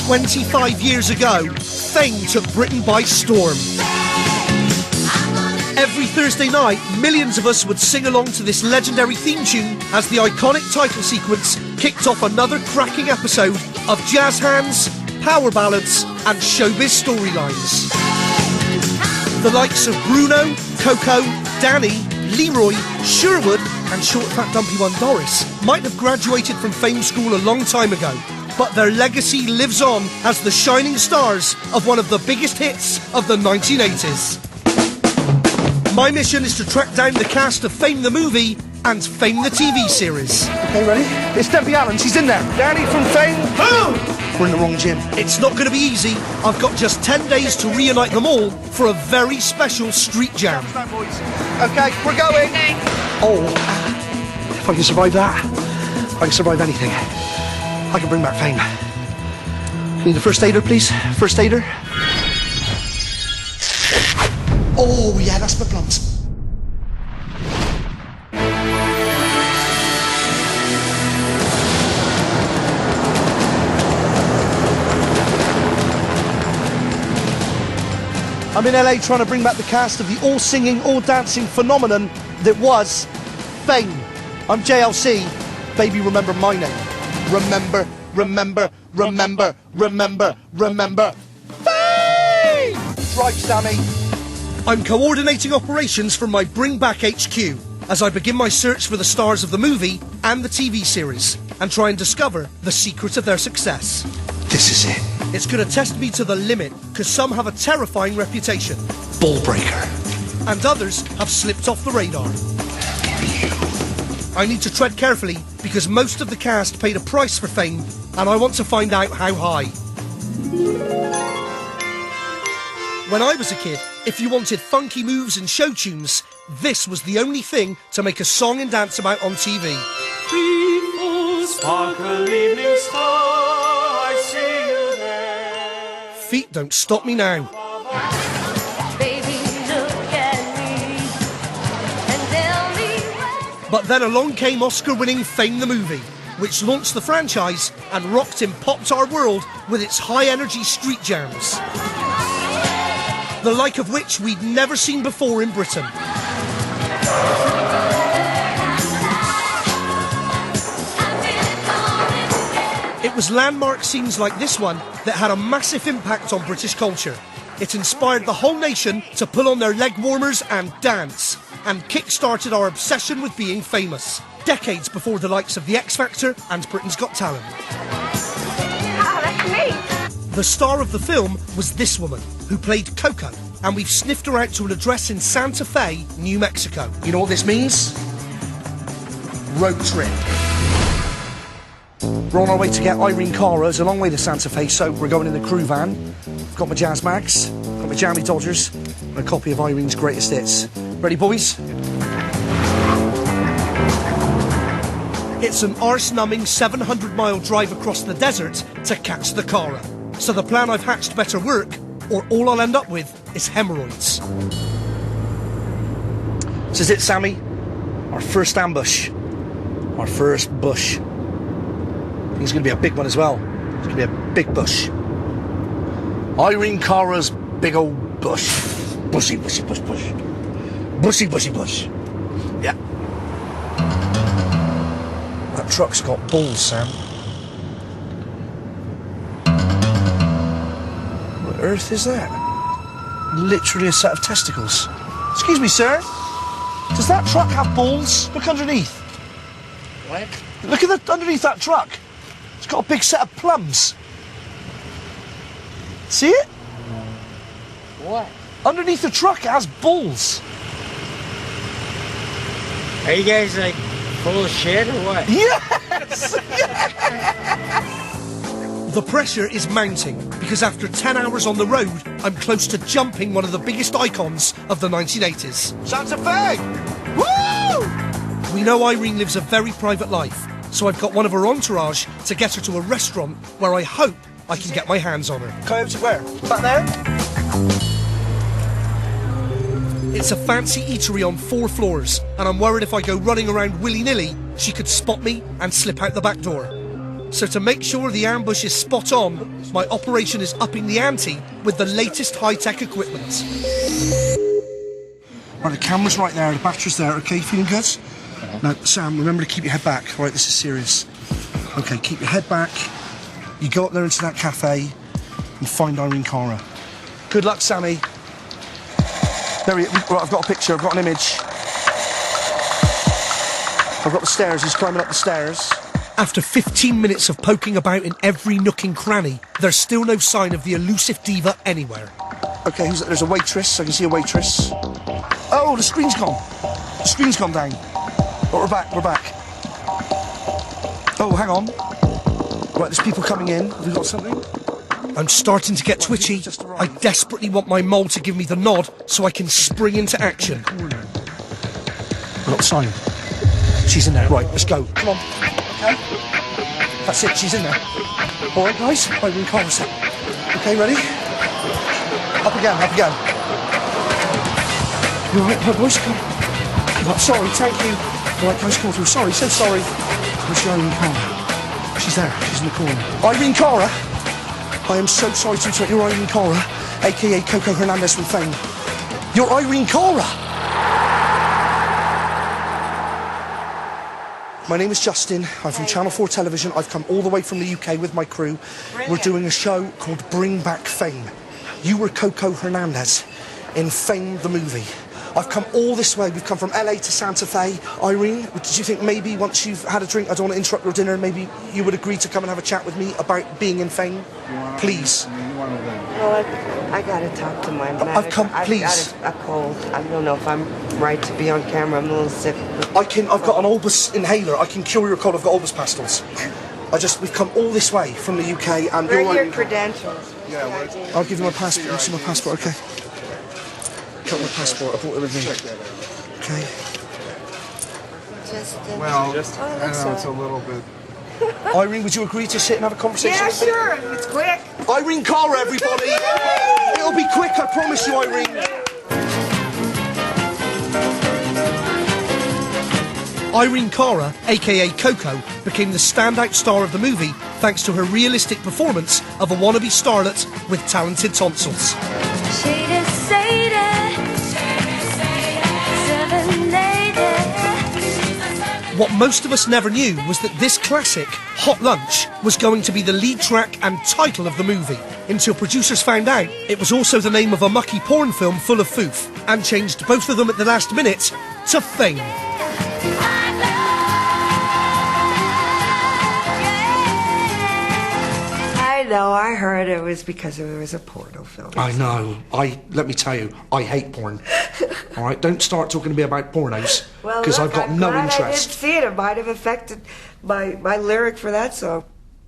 25 years ago, Fame took Britain by storm. Every Thursday night, millions of us would sing along to this legendary theme tune as the iconic title sequence kicked off another cracking episode of jazz hands, power ballads and showbiz storylines. The likes of Bruno, Coco, Danny, Leroy, Sherwood and short fat dumpy one Doris might have graduated from Fame School a long time ago, but their legacy lives on as the shining stars of one of the biggest hits of the 1980s. My mission is to track down the cast of Fame the movie and Fame the TV series. Okay, ready? It's Debbie Allen, she's in there. Danny from Fame. Boom! We're in the wrong gym. It's not going to be easy. I've got just 10 days to reunite them all for a very special street jam. Okay, we're going. Oh, if I can survive that, I can survive anything. I can bring back Fame. Need a first aider, please? First aider. Oh, yeah, that's the plums. I'm in LA trying to bring back the cast of the all-singing, all-dancing phenomenon that was Fame. I'm JLC. Baby, remember my name. Remember, remember, remember, remember, remember. Fame! Right, Sammy. I'm coordinating operations from my Bring Back HQ as I begin my search for the stars of the movie and the TV series and try and discover the secret of their success. This is it. It's going to test me to the limit because some have a terrifying reputation. Ball breaker. And others have slipped off the radar. I need to tread carefully because most of the cast paid a price for Fame and I want to find out how high. When I was a kid, if you wanted funky moves and show tunes, this was the only thing to make a song and dance about on TV. Beautiful, sparkle evening star, I see you there. Feet don't stop me now. Baby, look at me and tell me what. But then along came Oscar-winning Fame the movie, which launched the franchise and rocked and popped our world with its high-energy street jams. The like of which we'd never seen before in Britain. It was landmark scenes like this one that had a massive impact on British culture. It inspired the whole nation to pull on their leg warmers and dance, and kick-started our obsession with being famous, decades before the likes of The X Factor and Britain's Got Talent. Ah, that's me! The star of the film was this woman, who played Coco, and we've sniffed her out to an address in Santa Fe, New Mexico. You know what this means? Road trip. We're on our way to get Irene Cara. It's a long way to Santa Fe, so we're going in the crew van. I've got my jazz mags, got my jammy Dodgers, and a copy of Irene's greatest hits. Ready, boys? It's an arse-numbing 700-mile drive across the desert to catch the Cara. So the plan I've hatched better work, or all I'll end up with is hemorrhoids. This is it, Sammy. Our first ambush. Our first bush. I think it's going to be a big one as well. It's going to be a big bush. Irene Cara's big old bush. Bushy, bushy, bush, bush. Bushy, bushy, bush. Yeah. That truck's got balls, Sam. What on earth is that? Literally a set of testicles. Excuse me, sir. Does that truck have balls? Look underneath. What? Look at that underneath that truck. It's got a big set of plums. See it? What? Underneath the truck it has balls. Are you guys like full of shit or what? Yes! The pressure is mounting because after 10 hours on the road, I'm close to jumping one of the biggest icons of the 1980s. Santa Fe! Woo! We know Irene lives a very private life, so I've got one of her entourage to get her to a restaurant where I hope I can get my hands on her. Coyote where? Back there? It's a fancy eatery on 4 floors, and I'm worried if I go running around willy-nilly, she could spot me and slip out the back door. So to make sure the ambush is spot on, my operation is upping the ante with the latest high-tech equipment. Right, the camera's right there, the battery's there, okay, feeling good? Now, Sam, remember to keep your head back. Right, this is serious. Okay, keep your head back. You go up there into that cafe and find Irene Cara. Good luck, Sammy. There he is. Right, I've got a picture, I've got an image. I've got the stairs, he's climbing up the stairs. After 15 minutes of poking about in every nook and cranny, there's still no sign of the elusive diva anywhere. Okay, there's a waitress, I can see a waitress. Oh, the screen's gone. The screen's gone down. But we're back, we're back. Oh, hang on. Right, there's people coming in. Have we got something? I'm starting to get twitchy. I desperately want my mole to give me the nod so I can spring into action. We've got the sign. She's in there. Right, let's go. Come on. Okay. That's it, she's in there. All right, guys. Irene Cara's there. Okay, ready? Up again, up again. You all right, my boys? Come on. Sorry, thank you. All right, guys, come through. Sorry, so sorry. Where's Irene Cara? She's there. She's in the corner. Irene Cara? I am so sorry to interrupt. You're Irene Cara, a.k.a. Coco Hernandez from Fame. You're Irene Cara! My name is Justin. I'm from Channel 4 Television. I've come all the way from the UK with my crew. We're doing a show called Bring Back Fame. You were Coco Hernandez in Fame the movie. I've come all this way. We've come from LA to Santa Fe. Irene, did you think maybe once you've had a drink, I don't want to interrupt your dinner, maybe you would agree to come and have a chat with me about being in Fame? Please. Well, I gotta talk to my manager. I've come, please. I've got a cold. I don't know if I'm right to be on camera. I'm a little sick. I've got an Olbus inhaler. I can cure your cold. I've got Olbus pastils. We've come all this way from the UK and Where you're are your credentials? Yeah, I'll give you my passport. You see my passport, okay? Got my passport. I brought it with me. Okay. Justin. Well, that's I know it's a little bit. Irene, would you agree to sit and have a conversation? Yeah, sure. It's quick. Irene Cara, everybody. It'll be quick, I promise you, Irene. Irene Cara, aka Coco, became the standout star of the movie thanks to her realistic performance of a wannabe starlet with talented tonsils. Shady, shady, serenaded. What most of us never knew was that this classic, Hot Lunch, was going to be the lead track and title of the movie, until producers found out it was also the name of a mucky porn film full of foof, and changed both of them at the last minute to Fame. I know. I heard it was because it was a porno film. I know. Let me tell you, I hate porn. All right, don't start talking to me about pornos, because I've got no I didn't interest. see it. It might have affected my lyric for that song.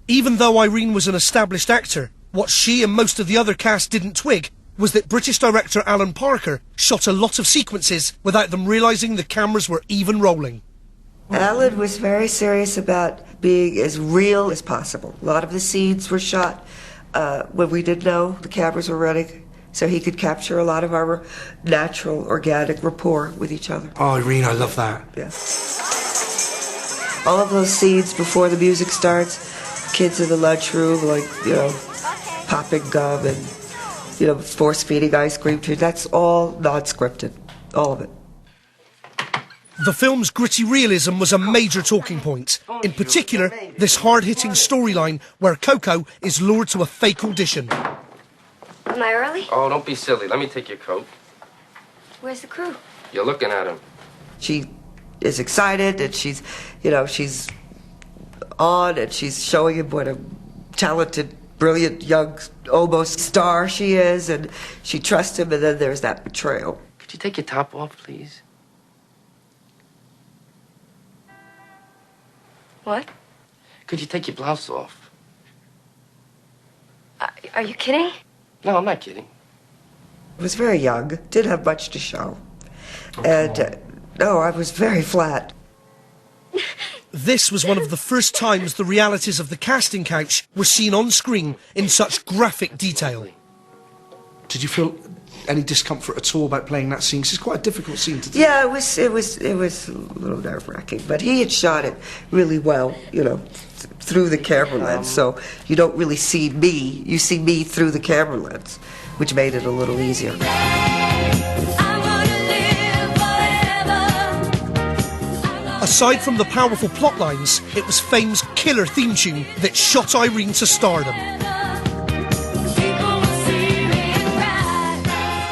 Even though Irene was an established actor, what she and most of the other cast didn't twig was that British director Alan Parker shot a lot of sequences without them realising the cameras were even rolling. Alan was very serious about being as real as possible. A lot of the scenes were shot when we didn't know the cameras were running, so he could capture a lot of our natural, organic rapport with each other. Oh, Irene, I love that. Yes. All of those scenes before the music starts, kids in the lunchroom, like, popping gum and, force-feeding ice cream to, that's all non-scripted. All of it. The film's gritty realism was a major talking point. In particular, this hard-hitting storyline where Coco is lured to a fake audition. Am I early? Oh, don't be silly. Let me take your coat. Where's the crew? You're looking at him. She is excited and she's on and she's showing him what a talented, brilliant young almost star she is, and she trusts him, and then there's that betrayal. Could you take your top off, please? What? Could you take your blouse off? Are you kidding? No, I'm not kidding. I was very young, didn't have much to show. And, no, I was very flat. This was one of the first times the realities of the casting couch were seen on screen in such graphic detail. Did you feel any discomfort at all about playing that scene? 'Cause it's quite a difficult scene to do. Yeah, it was a little nerve-wracking, but he had shot it really well, through the camera lens, so you don't really see me. You see me through the camera lens, which made it a little easier. Aside from the powerful plot lines, it was Fame's killer theme tune that shot Irene to stardom.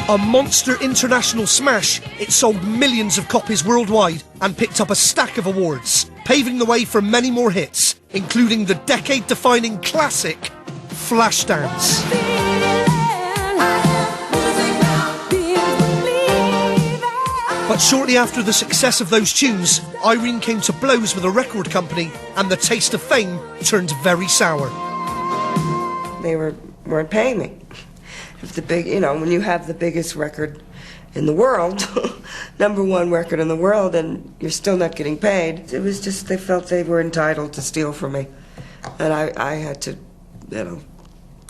A monster international smash, it sold millions of copies worldwide and picked up a stack of awards, paving the way for many more hits, including the decade-defining classic, Flashdance. But shortly after the success of those tunes, Irene came to blows with a record company and the taste of fame turned very sour. They weren't paying me. If the big, when you have the biggest record in the world, #1 record in the world, and you're still not getting paid, it was just they felt they were entitled to steal from me. And I had to,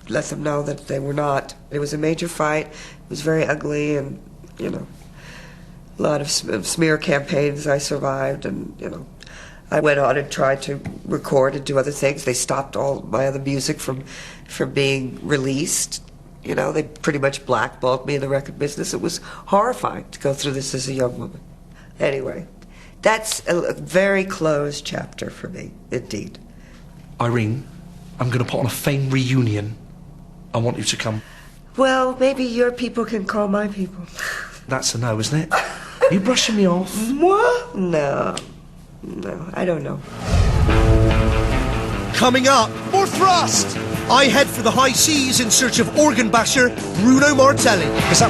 let them know that they were not. It was a major fight. It was very ugly, and, a lot of smear campaigns I survived, and, I went on and tried to record and do other things. They stopped all my other music from being released. They pretty much blackballed me in the record business. It was horrifying to go through this as a young woman. Anyway, that's a very closed chapter for me, indeed. Irene, I'm going to put on a Fame reunion. I want you to come. Well, maybe your people can call my people. That's a no, isn't it? Are you brushing me off? What? No, I don't know. Coming up, more thrust! I head for the high seas in search of organ basher Bruno Martelli. Is that...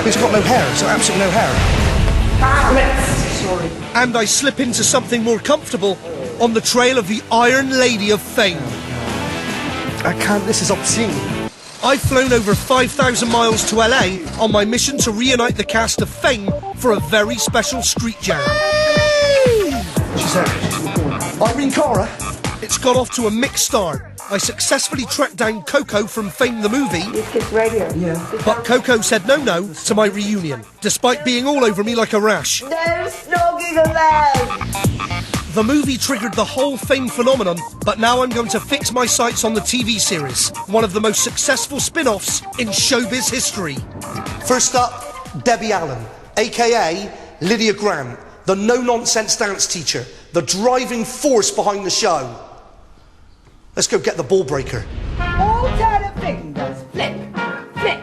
He's got no hair, so absolutely no hair. Sorry. And I slip into something more comfortable on the trail of the Iron Lady of Fame. I can't, this is obscene. I've flown over 5,000 miles to LA on my mission to reunite the cast of Fame for a very special street jam. She's there. Irene Cara. It's got off to a mixed start. I successfully tracked down Coco from Fame the movie. It's right here. Yeah. But Coco said no to my reunion, despite being all over me like a rash. No snogging allowed! The movie triggered the whole Fame phenomenon, but now I'm going to fix my sights on the TV series, one of the most successful spin-offs in showbiz history. First up, Debbie Allen, aka Lydia Grant, the no-nonsense dance teacher, the driving force behind the show. Let's go get the ball breaker. All turn of fingers. Flip, flip,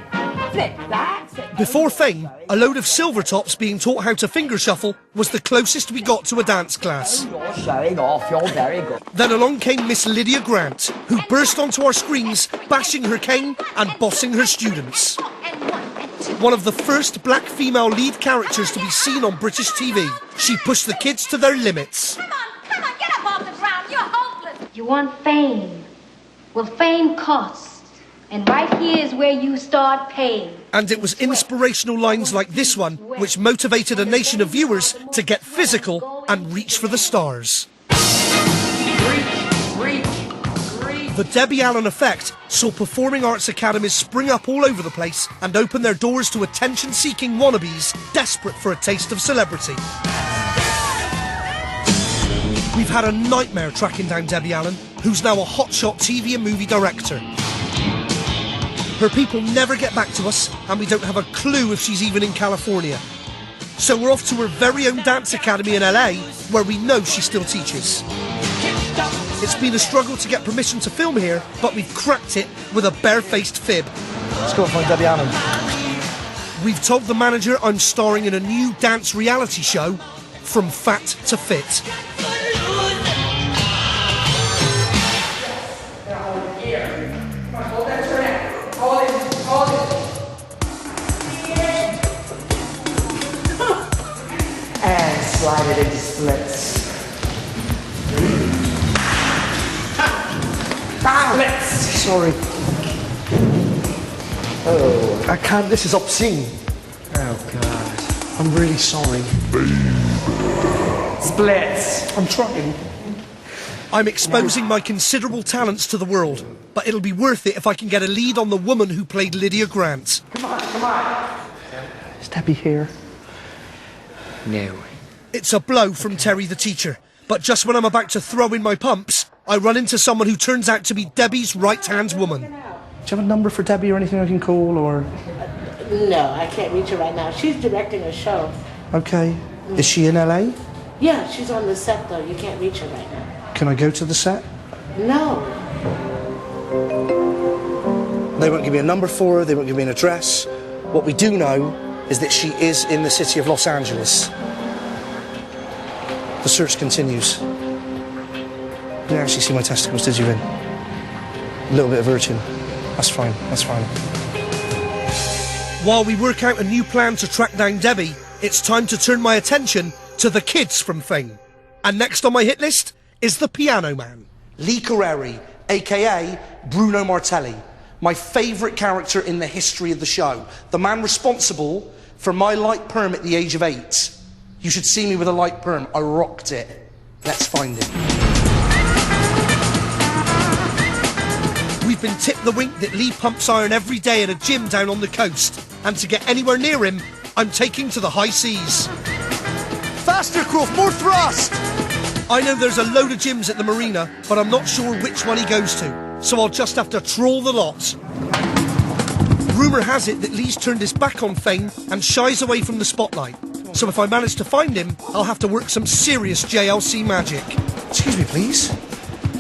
flip. That's it. Before Fame, a load of silver tops being taught how to finger shuffle was the closest we got to a dance class. You're showing off. You're very good. Then along came Miss Lydia Grant, who burst onto our screens, bashing her cane and bossing her students. One of the first black female lead characters to be seen on British TV. She pushed the kids to their limits. Come on, get up off the ground. You're hopeless. You want fame? Well, fame costs. And right here is where you start paying. And it was inspirational lines like this one which motivated a nation of viewers to get physical and reach for the stars. The Debbie Allen effect saw performing arts academies spring up all over the place and open their doors to attention-seeking wannabes desperate for a taste of celebrity. We've had a nightmare tracking down Debbie Allen, who's now a hotshot TV and movie director. Her people never get back to us, and we don't have a clue if she's even in California. So we're off to her very own dance academy in LA, where we know she still teaches. It's been a struggle to get permission to film here, but we've cracked it with a barefaced fib. Let's go and find Debbie Allen. We've told the manager I'm starring in a new dance reality show, From Fat to Fit. And slide it into splits. Splits! Sorry. Oh, I can't, this is obscene. Oh, God. I'm really sorry. Splits. I'm trying. I'm exposing my considerable talents to the world, but it'll be worth it if I can get a lead on the woman who played Lydia Grant. Come on. Is Debbie here? No. It's a blow from Terry the teacher, But just when I'm about to throw in my pumps, I run into someone who turns out to be Debbie's right-hand woman. Do you have a number for Debbie or anything I can call, or...? No, I can't reach her right now. She's directing a show. Okay. Is she in LA? Yeah, she's on the set, though. You can't reach her right now. Can I go to the set? No. They won't give me a number for her, they won't give me an address. What we do know is that she is in the city of Los Angeles. The search continues. You didn't actually see my testicles, did you, Vin? A little bit of urchin. That's fine, that's fine. While we work out a new plan to track down Debbie, it's time to turn my attention to the kids from Fame. And next on my hit list is The Piano Man. Lee Carreri, a.k.a. Bruno Martelli. My favourite character in the history of the show. The man responsible for my light perm at the age of 8. You should see me with a light perm. I rocked it. Let's find him. We've been tipped the wink that Lee pumps iron every day at a gym down on the coast. And to get anywhere near him, I'm taking to the high seas. Faster, Croft, more thrust! I know there's a load of gyms at the marina, but I'm not sure which one he goes to, so I'll just have to trawl the lot. Rumour has it that Lee's turned his back on Fame and shies away from the spotlight. So if I manage to find him, I'll have to work some serious JLC magic. Excuse me, please.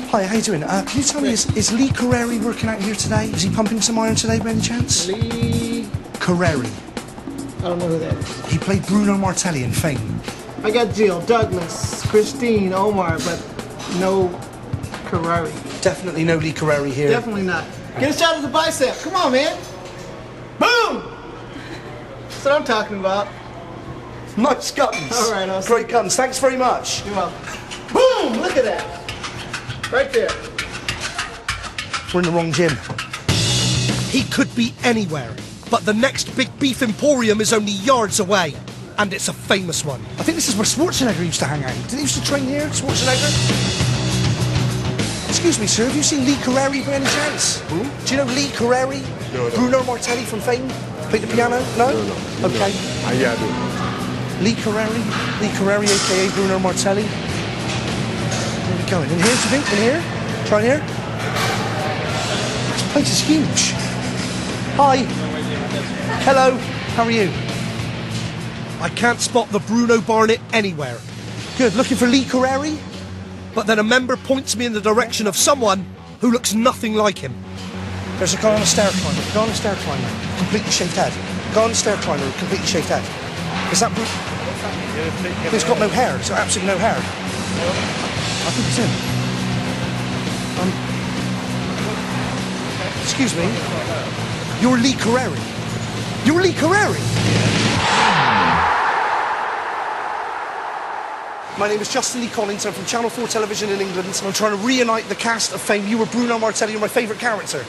Hi, how you doing? Can you tell me, is Lee Carreri working out here today? Is he pumping some iron today by any chance? Lee... Carreri. I don't know who that is. He played Bruno Martelli in Fame. I got Jill, Douglas, Christine, Omar, but no Carreri. Definitely no Lee Carreri here. Definitely not. Get a shot of the bicep. Come on, man. Boom! That's what I'm talking about. Nice guns. All right, I'll see Great you. guns. Thanks very much. You're welcome. Boom! Look at that. Right there. We're in the wrong gym. He could be anywhere, but the next big beef emporium is only yards away. And it's a famous one. I think this is where Schwarzenegger used to hang out. Did he used to train here, Schwarzenegger? Excuse me, sir, have you seen Lee Carreri by any chance? Who? Do you know Lee Carreri? No. Bruno Martelli from Fame? Played the piano? No? No. Okay. Yeah, I do. Lee Carreri, a.k.a. Bruno Martelli. Where are we going? In here, do you think? In here? Try in here? This place is huge. Hi. Hello. How are you? I can't spot the Bruno Barnett anywhere. Good. Looking for Lee Carreri? But then a member points me in the direction of someone who looks nothing like him. There's a guy on a stair climber. Go on a stair climber. Completely shaved head. Go on a stair climber. Completely shaved head. Is that Bruno? He's got no hair. He's got absolutely no hair. I think it's him. Excuse me. You're Lee Carreri. You're Lee Carreri. My name is Justin Lee Collins. I'm from Channel 4 Television in England, and I'm trying to reunite the cast of Fame. You were Bruno Martelli. You're my favourite character.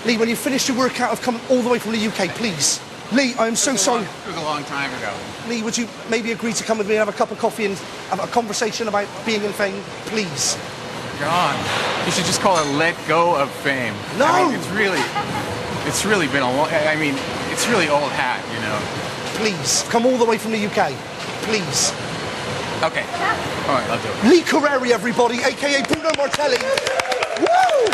Lee, when you finished your workout, I've come all the way from the UK, please. Lee, I am so sorry. It was a long time ago. Lee, would you maybe agree to come with me and have a cup of coffee and have a conversation about being in Fame, please? God, you should just call it "Let Go of Fame." No! I mean, it's really been a long. I mean, it's really old hat, you know. Please, come all the way from the UK, please. Okay. All right, I'll do it. Lee Carreri, everybody, a.k.a. Bruno Martelli. Woo!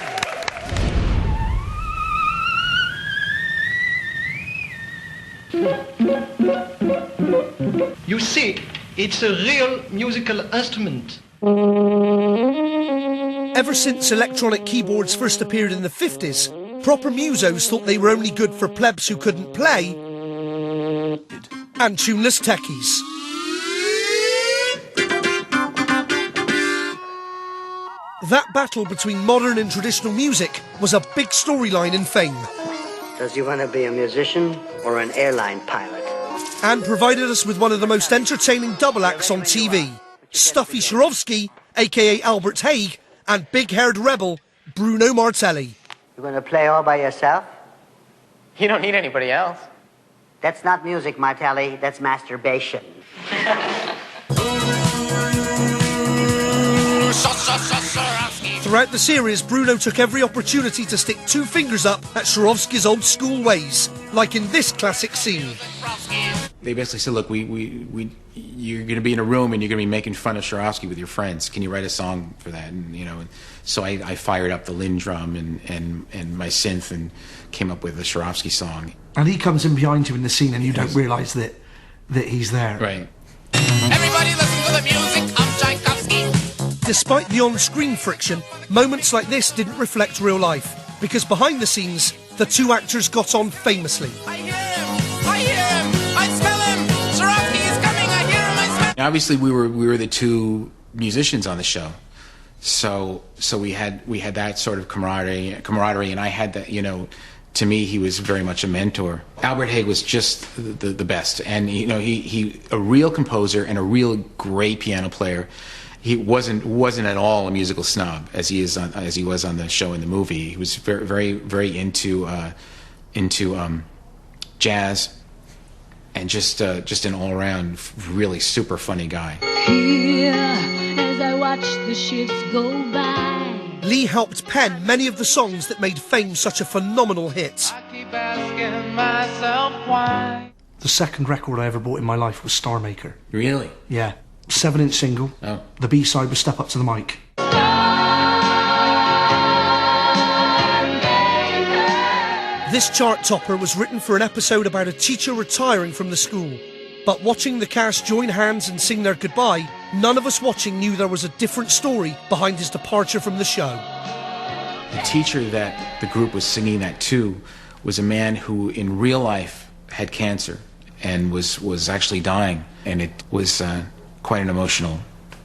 You see, it's a real musical instrument. Ever since electronic keyboards first appeared in the 50s, proper musos thought they were only good for plebs who couldn't play and tuneless techies. That battle between modern and traditional music was a big storyline in Fame. Does you want to be a musician or an airline pilot? And provided us with one of the most entertaining double acts on TV. Stuffy Swarovski, a.k.a. Albert Haig, and big-haired rebel Bruno Martelli. You going to play all by yourself? You don't need anybody else. That's not music, Martelli. That's masturbation. Throughout the series, Bruno took every opportunity to stick two fingers up at Swarovski's old school ways, like in this classic scene. They basically said, look, you're going to be in a room and you're going to be making fun of Swarovski with your friends. Can you write a song for that? And, you know, so I fired up the Lynn drum and my synth and came up with the Swarovski song. And he comes in behind you in the scene and you don't realise that he's there. Right. Everybody listen to the music of Tchaikovsky. Despite the on-screen friction, moments like this didn't reflect real life, because behind the scenes, the two actors got on famously. I hear him, I smell him, Swarovski is coming, I hear him, I smell him. Obviously, we were the two musicians on the show, so we had that sort of camaraderie, and I had that, you know. To me, he was very much a mentor. Albert Haig was just the best, and you know, he a real composer and a real great piano player. He wasn't at all a musical snob as he was on the show and the movie. He was very into jazz, and just an all around really super funny guy. Here, as I watch the ships go by. Lee helped pen many of the songs that made Fame such a phenomenal hit. I keep asking myself why. The second record I ever bought in my life was Star Maker. Really? Yeah. 7-inch single. Oh. The B-side was Step Up to the Mic. This chart topper was written for an episode about a teacher retiring from the school. But watching the cast join hands and sing their goodbye, none of us watching knew there was a different story behind his departure from the show. The teacher that the group was singing that to was a man who in real life had cancer and was actually dying, and it was quite an emotional,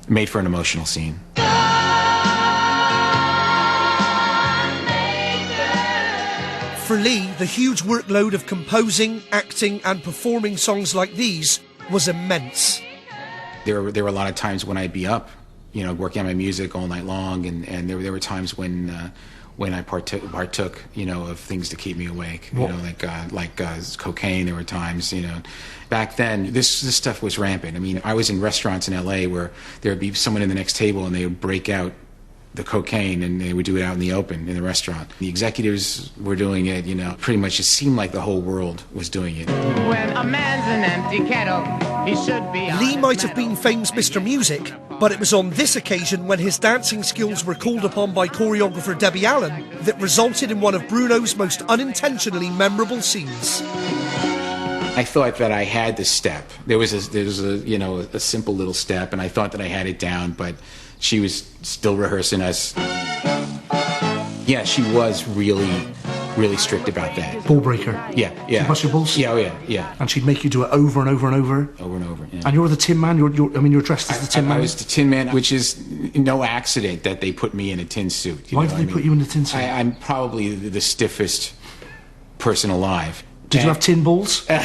made for an emotional scene. For Lee, the huge workload of composing, acting and performing songs like these was immense. There were a lot of times when I'd be up, you know, working on my music all night long, and there were times when I partook, you know, of things to keep me awake. You know, like cocaine. There were times, you know, back then this stuff was rampant. I mean, I was in restaurants in LA where there would be someone in the next table and they would break out the cocaine and they would do it out in the open in the restaurant. The executives were doing it, you know, pretty much it seemed like the whole world was doing it. When a man's an empty kettle, he should be. Lee might have been Fame's Mr. Music, but it was on this occasion when his dancing skills were called upon by choreographer Debbie Allen that resulted in one of Bruno's most unintentionally memorable scenes. I thought that I had the step. There was a you know, a simple little step, and I thought that I had it down, but she was still rehearsing us. Yeah, she was really strict about that. Ball breaker. Yeah. She'd bust your balls? Yeah, yeah. And she'd make you do it over and over and over? Over and over, yeah. And you're the Tin Man? You're dressed as the Tin Man? I was the Tin Man, which is no accident that they put me in a tin suit. Why did they put you in a tin suit? I'm probably the stiffest person alive. Did you have tin balls? Did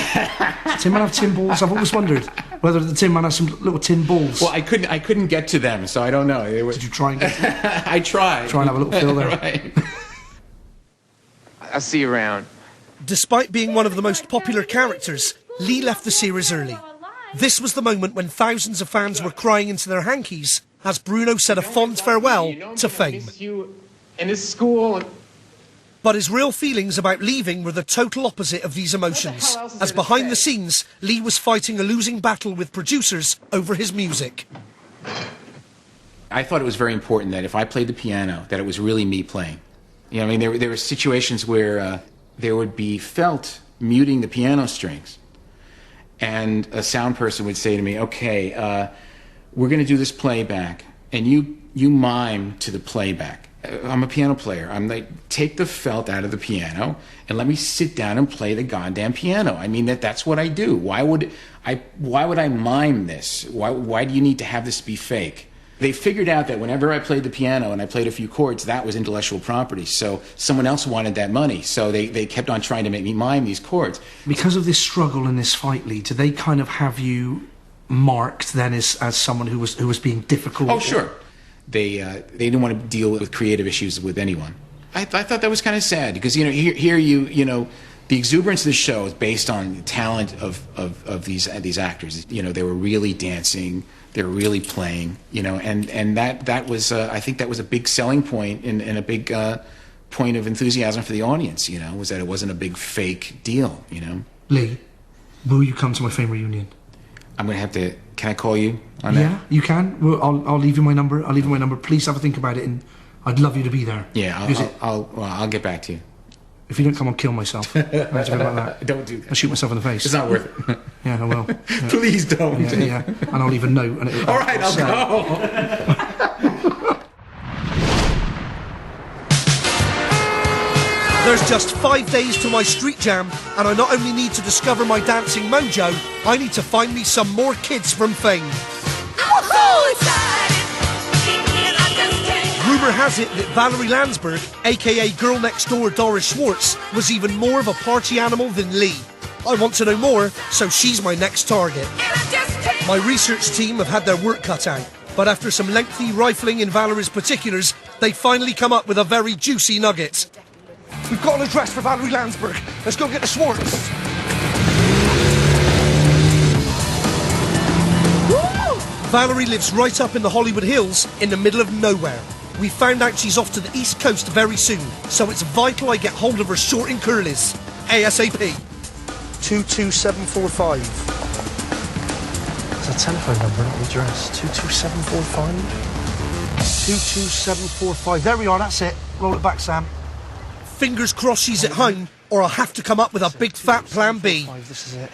Tin Man have tin balls? I've always wondered whether the Tin Man has some little tin balls. Well, I couldn't get to them, so I don't know. Did you try and get to them? I tried. Try and have a little feel there. Right. I'll see you around. Despite being one of the most popular characters, Lee left the series early. This was the moment when thousands of fans were crying into their hankies as Bruno said a fond farewell to Fame. You in his school. But his real feelings about leaving were the total opposite of these emotions, as behind the scenes, Lee was fighting a losing battle with producers over his music. I thought it was very important that if I played the piano, that it was really me playing. You know, I mean, there were situations where there would be felt muting the piano strings, and a sound person would say to me, okay, we're going to do this playback, and you mime to the playback. I'm a piano player. I'm like, take the felt out of the piano and let me sit down and play the goddamn piano. I mean, that's what I do. Why would I mime this? Why do you need to have this be fake? They figured out that whenever I played the piano and I played a few chords, that was intellectual property. So someone else wanted that money. So they kept on trying to make me mime these chords. Because of this struggle and this fight, Lee, did they kind of have you marked then as someone who was being difficult? Oh, sure. They didn't want to deal with creative issues with anyone. I thought that was kind of sad because, you know, here you know, the exuberance of the show is based on the talent of these actors. You know, they were really dancing, they were really playing, you know, and that was I think that was a big selling point and a big point of enthusiasm for the audience. You know, was that it wasn't a big fake deal. You know, Lee, Will you come to my Fame reunion? I'm going to have to... Can I call you on that? Yeah, you can. Well, I'll leave you my number. I'll leave you my number. Please have a think about it, and I'd love you to be there. Yeah, I'll get back to you. If you don't come, I'll kill myself. Imagine about that. Don't do that. I'll shoot myself in the face. It's not worth it. Yeah, I will. Yeah. Please don't. Yeah. And I'll leave a note. And all right, I'll go. There's just 5 days to my street jam, and I not only need to discover my dancing mojo, I need to find me some more kids from Fame. Rumour has it that Valerie Landsberg, aka Girl Next Door Doris Schwartz, was even more of a party animal than Lee. I want to know more, so she's my next target. My research team have had their work cut out, but after some lengthy rifling in Valerie's particulars, they finally come up with a very juicy nugget. We've got an address for Valerie Landsberg. Let's go get the Schwartz. Woo! Valerie lives right up in the Hollywood Hills, in the middle of nowhere. We found out she's off to the East Coast very soon, so it's vital I get hold of her short and curlies. ASAP. 22745. It's a telephone number, not the address. 22745. 22745. There we are, that's it. Roll it back, Sam. Fingers crossed she's at home, or I'll have to come up with a big fat plan B. This is it.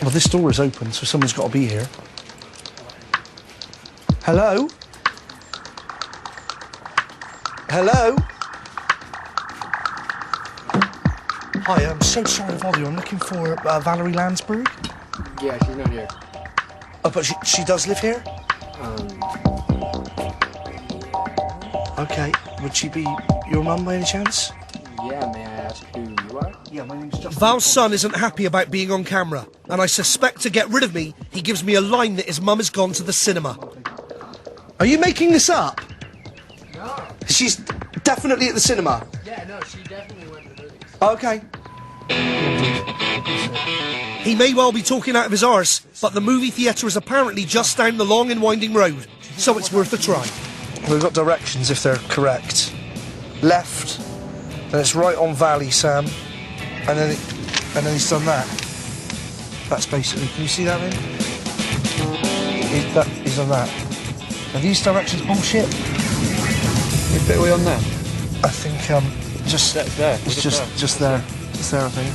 Well, this door is open, so someone's got to be here. Hello? Hello? Hi, I'm so sorry to bother you. I'm looking for Valerie Landsberg. Yeah, she's not here. Oh, but she does live here? Okay. Would she be your mum by any chance? Yeah, may I ask who you are? Yeah, my name's Justin. Val's son isn't happy about being on camera, and I suspect to get rid of me, he gives me a line that his mum has gone to the cinema. Are you making this up? No. She's definitely at the cinema. Yeah, no, she definitely went to the movies. Okay. He may well be talking out of his arse, but the movie theatre is apparently just down the long and winding road, so it's worth a try. We've got directions if they're correct. Left, then it's right on Valley, Sam, and then he's done that. That's basically. Can you see that, man? He's done that. Are these directions bullshit? Which bit are we on now? I think just that's there. It's just there. It's there, I think.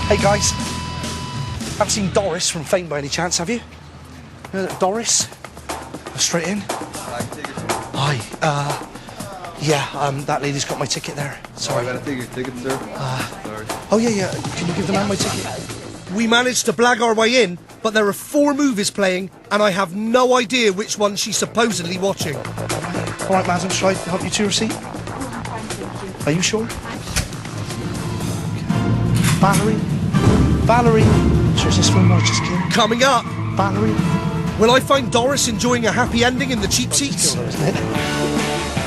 Hey guys, haven't seen Doris from Fame by any chance, have you? Doris? Straight in. Hi. Yeah. That lady's got my ticket there. Sorry. I gotta take your ticket, sir. Sorry. Oh yeah. Can you give the man my ticket? We managed to blag our way in, but there are 4 movies playing, and I have no idea which one she's supposedly watching. All right, madam, shall I help you to your seat? Are you sure? Valerie. So is this film Righteous Kill? Coming up. Valerie. Will I find Doris enjoying a happy ending in the cheap seats?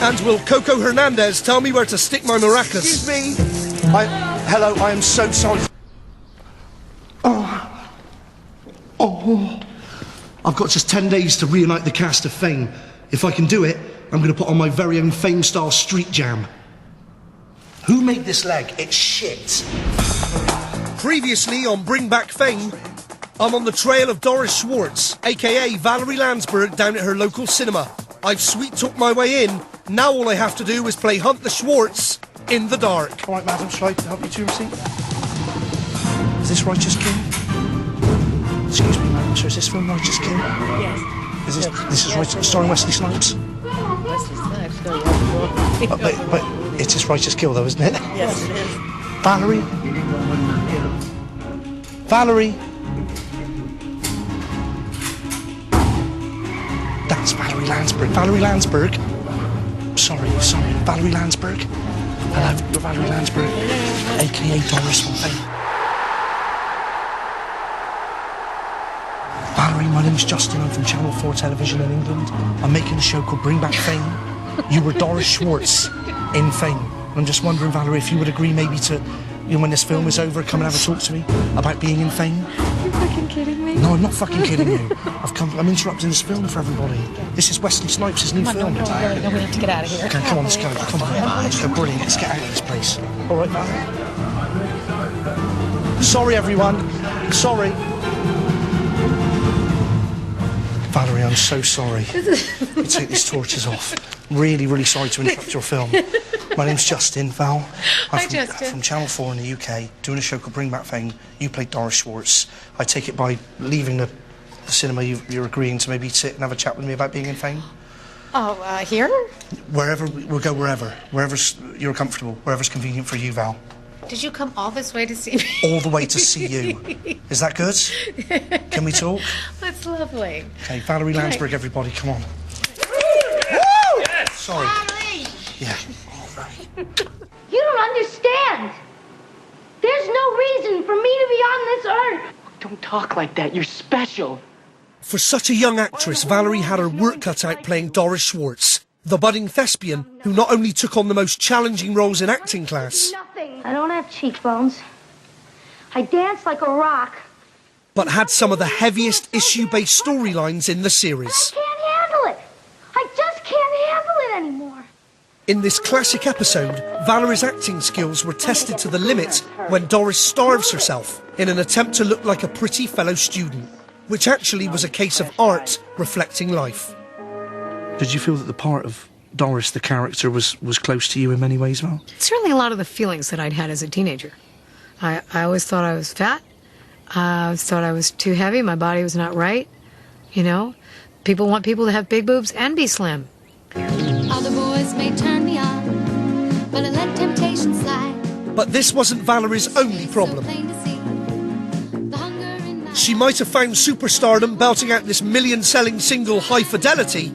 And will Coco Hernandez tell me where to stick my maracas? Excuse me. Hello, I am so sorry. Oh. I've got just 10 days to reunite the cast of Fame. If I can do it, I'm going to put on my very own Fame-style street jam. Who made this leg? It's shit. Previously on Bring Back Fame, I'm on the trail of Doris Schwartz, aka Valerie Landsberg, down at her local cinema. I've sweet-talked my way in. Now all I have to do is play Hunt the Schwartz in the dark. All right, madam, shall I help you to your seat? Is this Righteous Kill? Excuse me, madam, sir, is this film Righteous Kill? Yes. This is Righteous, starring Wesley Snipes? Wesley Snipes, no, but it's just Righteous Kill, though, isn't it? Yes, it is. Valerie. That's Valerie Landsberg. Valerie Landsberg. Sorry. Valerie Landsberg. Hello, you're Valerie Landsberg, a.k.a. Doris from Fame. Valerie, my name's Justin. I'm from Channel 4 Television in England. I'm making a show called Bring Back Fame. You were Doris Schwartz in Fame. I'm just wondering, Valerie, if you would agree maybe to, when this film is over, come and have a talk to me about being in Fame. You're fucking kidding me? No, I'm not fucking kidding you. I'm interrupting this film for everybody. This is Wesley Snipes' new film. No, we have to get out of here. Okay, come on, let's go. Come on, let's go. Brilliant. Let's get out of this place. All right, Valerie. Sorry, everyone. Sorry. Valerie, I'm so sorry. You take these torches off. Really, really sorry to interrupt your film. My name's Justin, Val. I'm from Channel 4 in the UK, doing a show called Bring Back Fame. You played Doris Schwartz. I take it by leaving the cinema, you're agreeing to maybe sit and have a chat with me about being in Fame? Oh, here? Wherever, we'll go wherever. Wherever's you're comfortable, wherever's convenient for you, Val. Did you come all this way to see me? All the way to see you. Is that good? Can we talk? That's lovely. Okay, Valerie Landsberg, everybody, come on. Woo! Yes. Sorry. Valerie! Yeah. You don't understand. There's no reason for me to be on this earth. Don't talk like that. You're special. For such a young actress, Valerie had her work cut out playing Doris Schwartz, the budding thespian who not only took on the most challenging roles in acting class, I don't have cheekbones. I dance like a rock. but had some of the heaviest issue-based storylines in the series. I can't handle it. I just can't handle it anymore. In this classic episode, Valerie's acting skills were tested to the limit when Doris starves herself in an attempt to look like a pretty fellow student, which actually was a case of art reflecting life. Did you feel that the part of Doris, the character, was close to you in many ways, Val? Certainly a lot of the feelings that I'd had as a teenager. I always thought I was fat. I always thought I was too heavy. My body was not right. You know, people want people to have big boobs and be slim. Other boys may turn me on, but I let temptation slide. But this wasn't Valerie's only problem. She might have found superstardom belting out this million-selling single High Fidelity,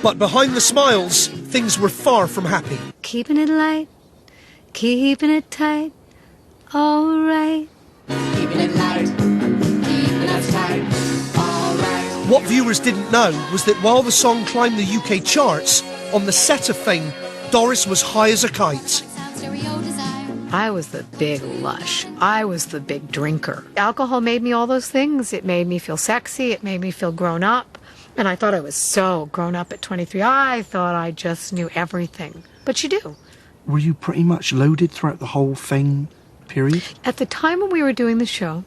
but behind the smiles, things were far from happy. Keeping it light, keeping it tight, all right. Keeping it light, keeping it tight, all right. What viewers didn't know was that while the song climbed the UK charts, on the set of Fame, Doris was high as a kite. I was the big lush. I was the big drinker. Alcohol made me all those things. It made me feel sexy. It made me feel grown up. And I thought I was so grown up at 23. I thought I just knew everything. But you do. Were you pretty much loaded throughout the whole Fame period? At the time when we were doing the show,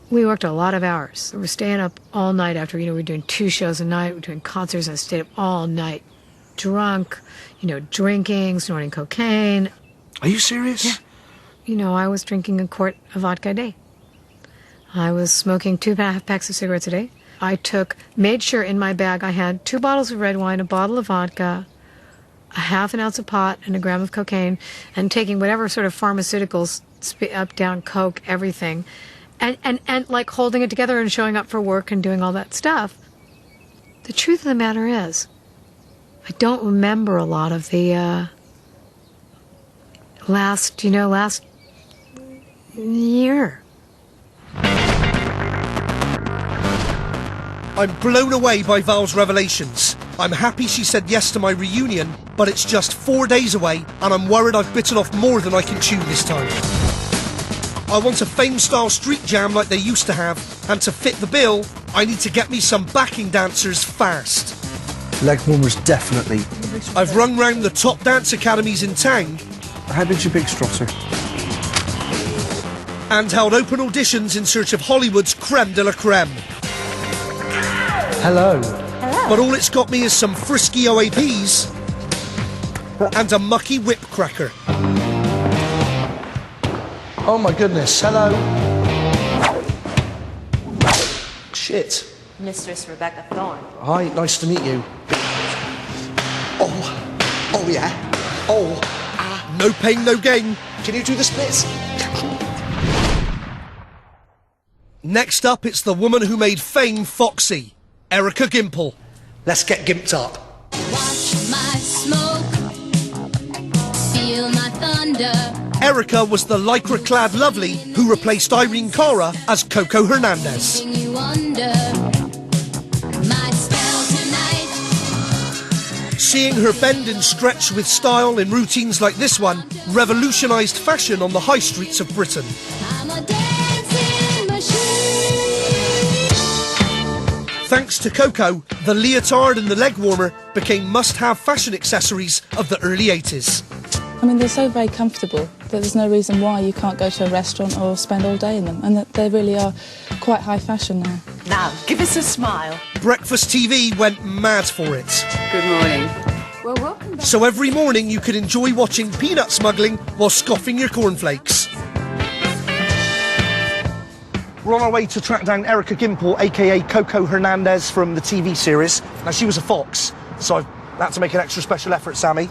we worked a lot of hours. We were staying up all night after, we were doing 2 shows a night. We were doing concerts, and I stayed up all night, drunk, drinking, snorting cocaine. Are you serious? Yeah. I was drinking a quart of vodka a day. I was smoking 2.5 packs of cigarettes a day. I made sure in my bag I had 2 bottles of red wine, a bottle of vodka, a half an ounce of pot, and a gram of cocaine, and taking whatever sort of pharmaceuticals, up, down, coke, everything, and like holding it together and showing up for work and doing all that stuff. The truth of the matter is, I don't remember a lot of the last year. I'm blown away by Val's revelations. I'm happy she said yes to my reunion, but it's just 4 days away, and I'm worried I've bitten off more than I can chew this time. I want a Fame-style street jam like they used to have, and to fit the bill, I need to get me some backing dancers fast. Leg warmers, definitely. I've rung round the top dance academies in town. How big's your big strosser? And held open auditions in search of Hollywood's creme de la creme. Hello. But all it's got me is some frisky OAPs and a mucky whip cracker. Oh my goodness, hello. Shit. Mistress Rebecca Thorne. Hi, nice to meet you. Oh yeah. No pain, no gain. Can you do the splits? Next up, it's the woman who made Fame Foxy, Erica Gimple. Let's get gimped up. Watch my smoke, feel my thunder. Erica was the lycra-clad lovely who replaced Irene Cara as Coco Hernandez. You under my spell tonight. Seeing her bend and stretch with style in routines like this one revolutionised fashion on the high streets of Britain. I'm a dancer. Thanks to Coco, the leotard and the leg warmer became must-have fashion accessories of the early 80s. I mean, they're so very comfortable that there's no reason why you can't go to a restaurant or spend all day in them, and that they really are quite high fashion now. Now, give us a smile. Breakfast TV went mad for it. Good morning. Well, welcome back. So every morning you could enjoy watching peanut smuggling while scoffing your cornflakes. We're on our way to track down Erica Gimple, aka Coco Hernandez from the TV series. Now, she was a fox, so I've had to make an extra special effort, Sammy.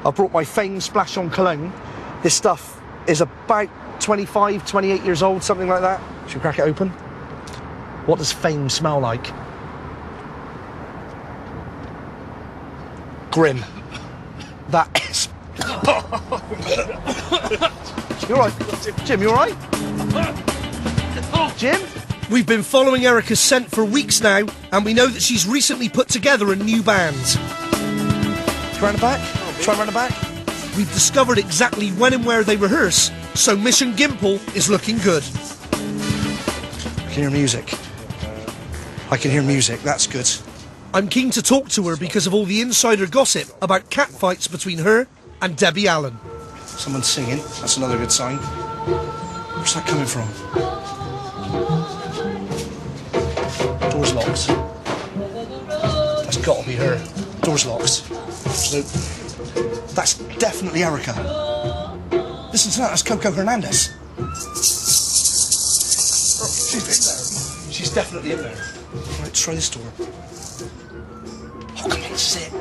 I brought my Fame Splash On cologne. This stuff is about 25, 28 years old, something like that. Should we crack it open? What does Fame smell like? Grim. That is... You all right? Jim, you all right? Jim? We've been following Erica's scent for weeks now, and we know that she's recently put together a new band. Round the back? Try round the back? We've discovered exactly when and where they rehearse, so Mission Gimple is looking good. I can hear music. I can hear music, that's good. I'm keen to talk to her because of all the insider gossip about catfights between her and Debbie Allen. Someone's singing, that's another good sign. Where's that coming from? Door's locked. That's got to be her. Door's locked. So, that's definitely Erica. Listen to that, that's Coco Hernandez. She's in there. She's definitely in there. Right, let's try this door. Oh, come on, this is it.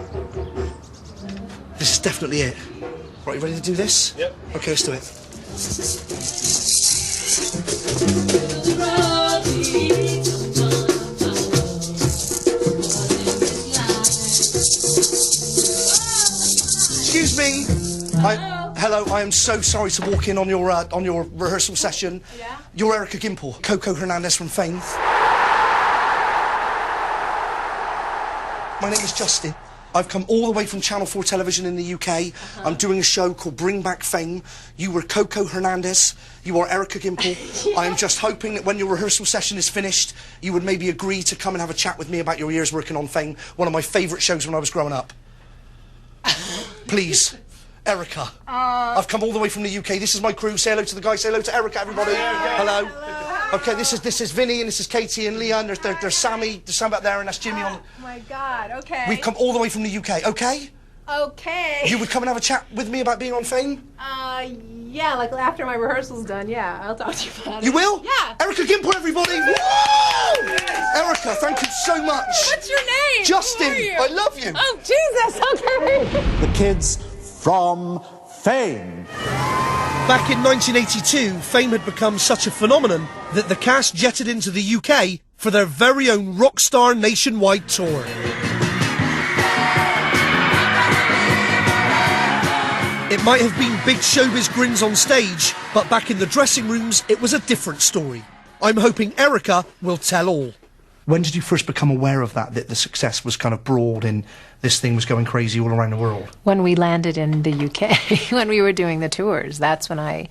This is definitely it. Right, you ready to do this? Yep. Okay, let's do it. Excuse me. Hello, I am so sorry to walk in on your rehearsal session. Yeah? You're Erica Gimple, Coco Hernandez from Fame. My name is Justin. I've come all the way from Channel 4 Television in the UK. I'm doing a show called Bring Back Fame. You were Coco Hernandez. You are Erica Gimple. I am just hoping that when your rehearsal session is finished, you would maybe agree to come and have a chat with me about your years working on Fame, one of my favourite shows when I was growing up. Please, Erica. I've come all the way from the UK. This is my crew. Say hello to the guys. Say hello to Erica, everybody. Hello. Okay, this is Vinny, and this is Katie and Leah, and there's Sammy. There's Sam back there, and that's Jimmy on. Oh my God. Okay. We've come all the way from the UK. Okay. Okay. You would come and have a chat with me about being on Fame? Yeah, like after my rehearsal's done, yeah, I'll talk to you about it. You will? Yeah. Erica Gimple, everybody! Woo! Erica, thank you so much. What's your name? Justin, I love you. Oh, Jesus, okay. The kids from Fame. Back in 1982, Fame had become such a phenomenon that the cast jetted into the UK for their very own Rockstar nationwide tour. It might have been big showbiz grins on stage, but back in the dressing rooms, it was a different story. I'm hoping Erica will tell all. When did you first become aware of that the success was kind of broad and this thing was going crazy all around the world? When we landed in the UK, when we were doing the tours, that's when I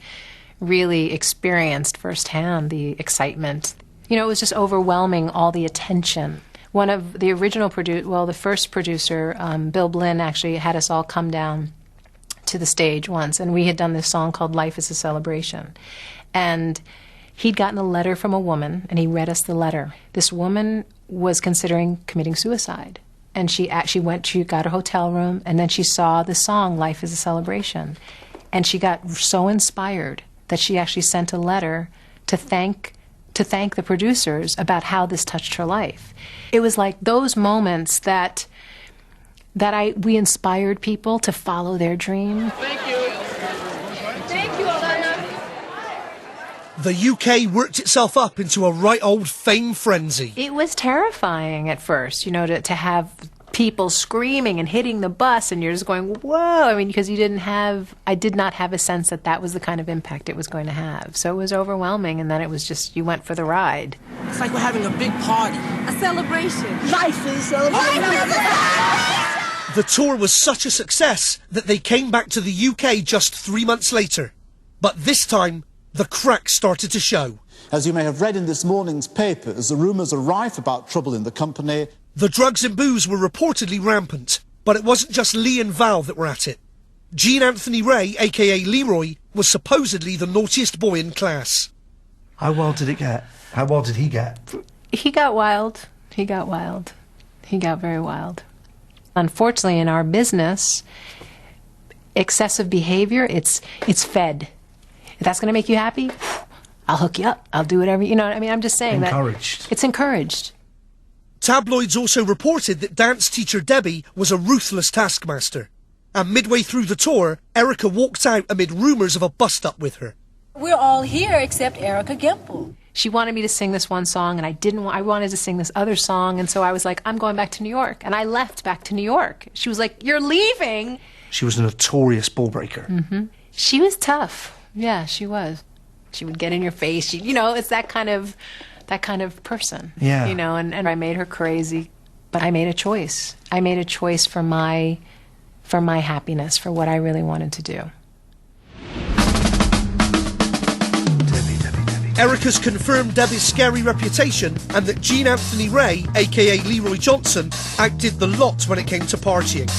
really experienced firsthand the excitement. You know, it was just overwhelming, all the attention. One of the original the first producer, Bill Blinn, actually had us all come down to the stage once, and we had done this song called Life is a Celebration. And he'd gotten a letter from a woman, and he read us the letter. This woman was considering committing suicide, and she got a hotel room, and then she saw the song Life is a Celebration, and she got so inspired that she actually sent a letter to thank the producers about how this touched her life. It was like those moments that we inspired people to follow their dream. Thank you. Thank you, Alana. The UK worked itself up into a right old Fame frenzy. It was terrifying at first, you know, to have people screaming and hitting the bus, and you're just going, whoa. I mean, because I did not have a sense that was the kind of impact it was going to have. So it was overwhelming, and then it was just, you went for the ride. It's like we're having a big party. A celebration. Life is a celebration. The tour was such a success that they came back to the UK just 3 months later. But this time, the cracks started to show. As you may have read in this morning's papers, the rumours are rife about trouble in the company. The drugs and booze were reportedly rampant, but it wasn't just Lee and Val that were at it. Gene Anthony Ray, aka Leroy, was supposedly the naughtiest boy in class. How wild did it get? How wild did he get? He got wild. He got wild. He got very wild. Unfortunately, in our business, excessive behavior, it's fed. If that's going to make you happy, I'll hook you up. I'll do whatever, you know what I mean? I'm just saying Encouraged. that it's encouraged. Tabloids also reported that dance teacher Debbie was a ruthless taskmaster. And midway through the tour, Erica walked out amid rumours of a bust-up with her. We're all here except Erica Gimple. She wanted me to sing this one song, and I wanted to sing this other song, and so I was like, I'm going back to New York. And I left back to New York. She was like, you're leaving? She was a notorious ball breaker. Mm-hmm. She was tough. Yeah, she was. She would get in your face. She, you know, it's that kind of person. Yeah. You know, and I made her crazy, but I made a choice. I made a choice for my happiness, for what I really wanted to do. Erica's confirmed Debbie's scary reputation and that Gene Anthony Ray, aka Leroy Johnson, outdid the lot when it came to partying.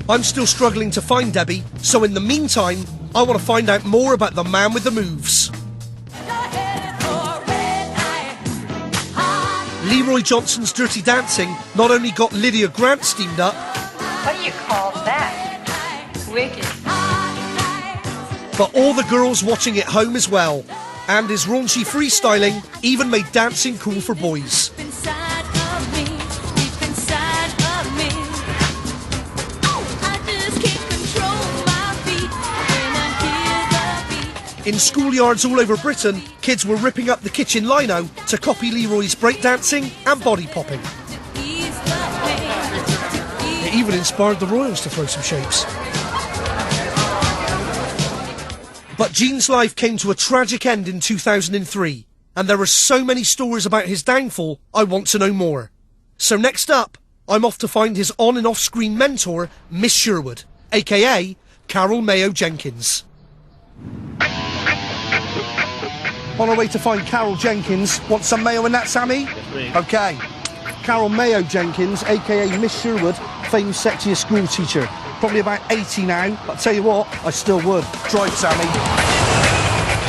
I'm still struggling to find Debbie, so in the meantime, I want to find out more about the man with the moves. Leroy Johnson's Dirty Dancing not only got Lydia Grant steamed up, What do you call that? Wicked. but all the girls watching at home as well. And his raunchy freestyling even made dancing cool for boys. In schoolyards all over Britain, kids were ripping up the kitchen lino to copy Leroy's breakdancing and body popping. It even inspired the Royals to throw some shapes. But Gene's life came to a tragic end in 2003, and there are so many stories about his downfall, I want to know more. So next up, I'm off to find his on and off-screen mentor, Miss Sherwood, aka Carol Mayo Jenkins. On our way to find Carol Jenkins. Want some mayo in that, Sammy? Yes, please. Okay. Carol Mayo Jenkins, aka Miss Sherwood, famous sexiest school teacher. Probably about 80 now, but I'll tell you what, I still would. Drive, Sammy.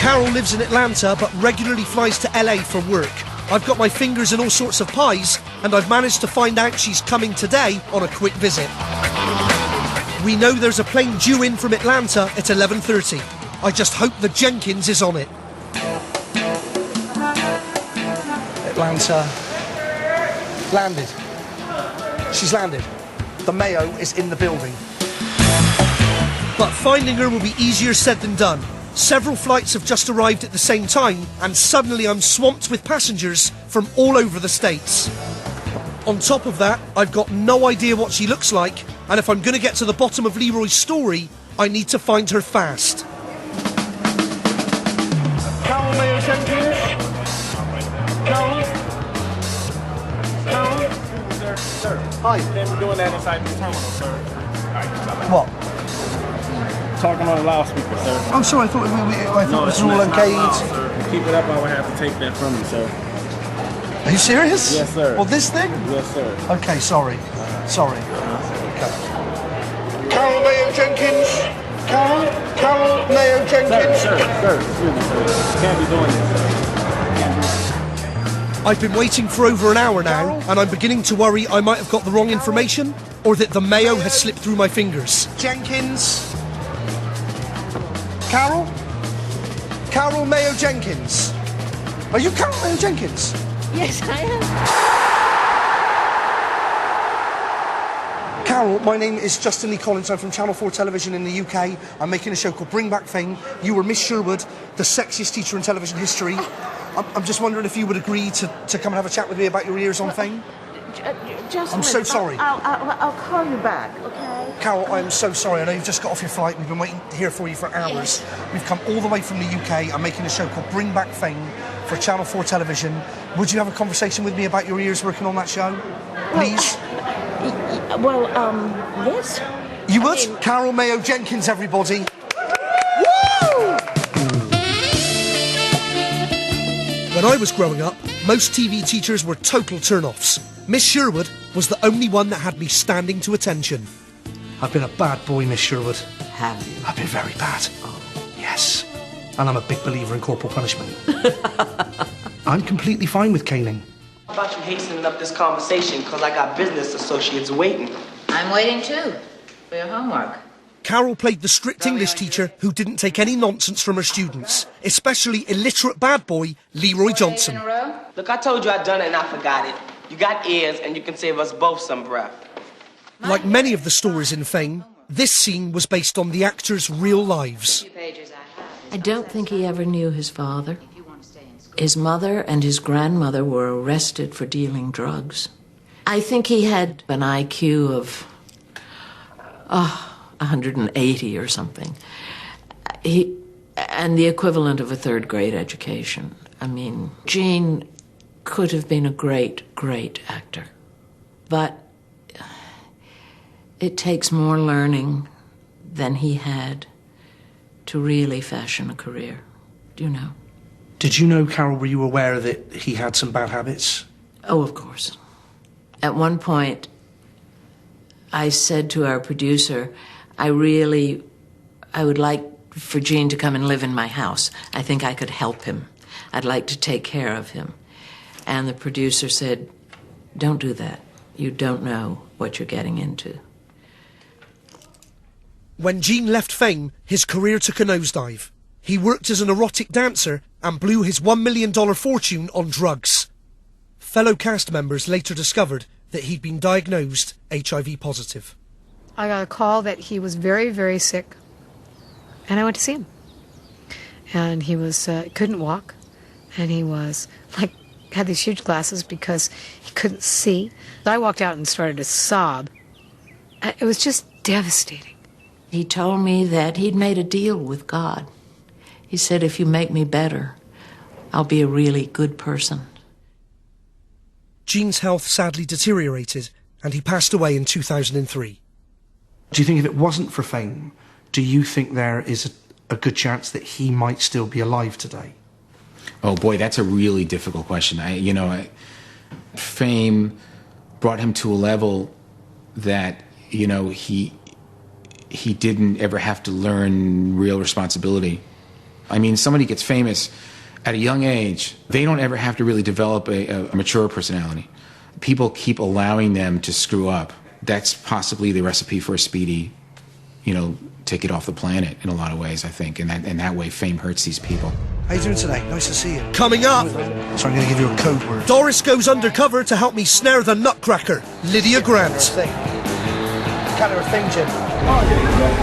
Carol lives in Atlanta, but regularly flies to LA for work. I've got my fingers in all sorts of pies, and I've managed to find out she's coming today on a quick visit. We know there's a plane due in from Atlanta at 11:30. I just hope the Jenkins is on it. Atlanta. Landed. She's landed. The Mayo is in the building. But finding her will be easier said than done. Several flights have just arrived at the same time, and suddenly I'm swamped with passengers from all over the States. On top of that, I've got no idea what she looks like, and if I'm going to get to the bottom of Leroy's story, I need to find her fast. Carol Mayo Jenkins? Carol? Carol? Sir. Hi. Then we're doing that inside the terminal, sir. What? Talking on the loudspeaker, sir. I'm sorry, I thought it was all okay. Keep it up, I would have to take that from you, sir. Are you serious? Yes, sir. Well, this thing? Yes, sir. Okay, sorry. Sorry. Okay. Carol Mayo Jenkins. Carol Mayo Jenkins. Sir, excuse me, sir. You can't be doing this, sir. I've been waiting for over an hour now, and I'm beginning to worry I might have got the wrong information, or that the Mayo has slipped through my fingers. Jenkins? Carol? Carol Mayo Jenkins? Are you Carol Mayo Jenkins? Yes, I am. Carol, my name is Justin Lee Collins. I'm from Channel 4 Television in the UK. I'm making a show called Bring Back Fame. You were Miss Sherwood, the sexiest teacher in television history. I'm just wondering if you would agree to come and have a chat with me about your years on Fame? Just I'm so sorry. I'll call you back, okay? Carol, I'm so sorry. I know you've just got off your flight. We've been waiting here for you for hours. Yes. We've come all the way from the UK. I'm making a show called Bring Back Fame for Channel 4 Television. Would you have a conversation with me about your years working on that show? Please? Yes. You would? Carol Mayo Jenkins, everybody. Woo! When I was growing up, most TV teachers were total turn-offs. Miss Sherwood was the only one that had me standing to attention. I've been a bad boy, Miss Sherwood. Have you? I've been very bad. Yes. And I'm a big believer in corporal punishment. I'm completely fine with caning. How about you hastening up this conversation, because I got business associates waiting. I'm waiting too, for your homework. Carol played the strict English teacher who didn't take any nonsense from her students, especially illiterate bad boy Leroy Johnson. Look, I told you I'd done it and I forgot it. You got ears and you can save us both some breath. Like many of the stories in Fame, this scene was based on the actors' real lives. I don't think he ever knew his father. His mother and his grandmother were arrested for dealing drugs. I think he had an IQ of 180 or something. And the equivalent of a third-grade education. I mean, Gene could have been a great, great actor. But it takes more learning than he had to really fashion a career. Do you know? Did you know, Carol, were you aware that he had some bad habits? Oh, of course. At one point, I said to our producer, I would like for Gene to come and live in my house. I think I could help him. I'd like to take care of him. And the producer said, don't do that. You don't know what you're getting into. When Gene left Fame, his career took a nosedive. He worked as an erotic dancer and blew his $1 million fortune on drugs. Fellow cast members later discovered that he'd been diagnosed HIV positive. I got a call that he was very, very sick, and I went to see him. And he was couldn't walk, and he was had these huge glasses because he couldn't see. I walked out and started to sob. It was just devastating. He told me that he'd made a deal with God. He said, if you make me better, I'll be a really good person. Gene's health sadly deteriorated, and he passed away in 2003. Do you think if it wasn't for Fame, do you think there is a good chance that he might still be alive today? Oh boy, that's a really difficult question. Fame brought him to a level that, he didn't ever have to learn real responsibility. I mean, somebody gets famous at a young age, they don't ever have to really develop a mature personality. People keep allowing them to screw up. That's possibly the recipe for a speedy, ticket off the planet in a lot of ways, I think. And that way, Fame hurts these people. How you doing today? Nice to see you. Coming up, So I'm going to give you a code word. Doris goes undercover to help me snare the nutcracker, Lydia Grant. Kind of a thing, Jim.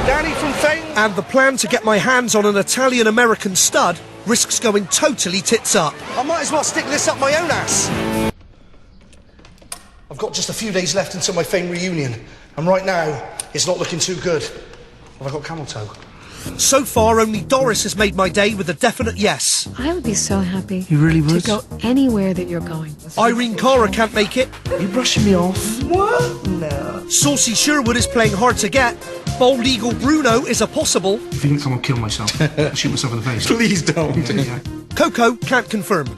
Danny from Fame. And the plan to get my hands on an Italian-American stud risks going totally tits up. I might as well stick this up my own ass. I've got just a few days left until my Fame reunion, and right now, it's not looking too good. Have I got camel toe? So far, only Doris has made my day with a definite yes. I would be so happy You really would? to go anywhere that you're going. Irene Cara can't make it. Are you brushing me off? What? No. Saucy Sherwood is playing hard to get. Bold Eagle Bruno is a possible. If you think someone kill myself, I'll shoot myself in the face. Please don't. Yeah. Coco can't confirm.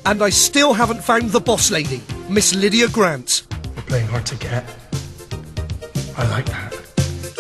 And I still haven't found the boss lady, Miss Lydia Grant. We're playing hard to get. I like that.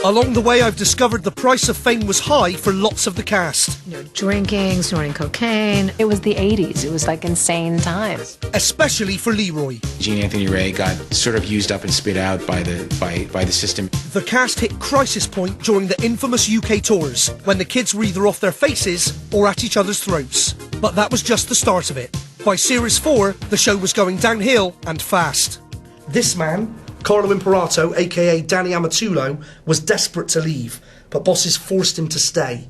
Along the way, I've discovered the price of Fame was high for lots of the cast. Drinking, snorting cocaine. It was the 80s. It was like insane times. Especially for Leroy. Gene Anthony Ray got sort of used up and spit out by the system. The cast hit crisis point during the infamous UK tours, when the kids were either off their faces or at each other's throats. But that was just the start of it. By Series 4, the show was going downhill and fast. This man, Carlo Imperato, aka Danny Amatullo, was desperate to leave, but bosses forced him to stay.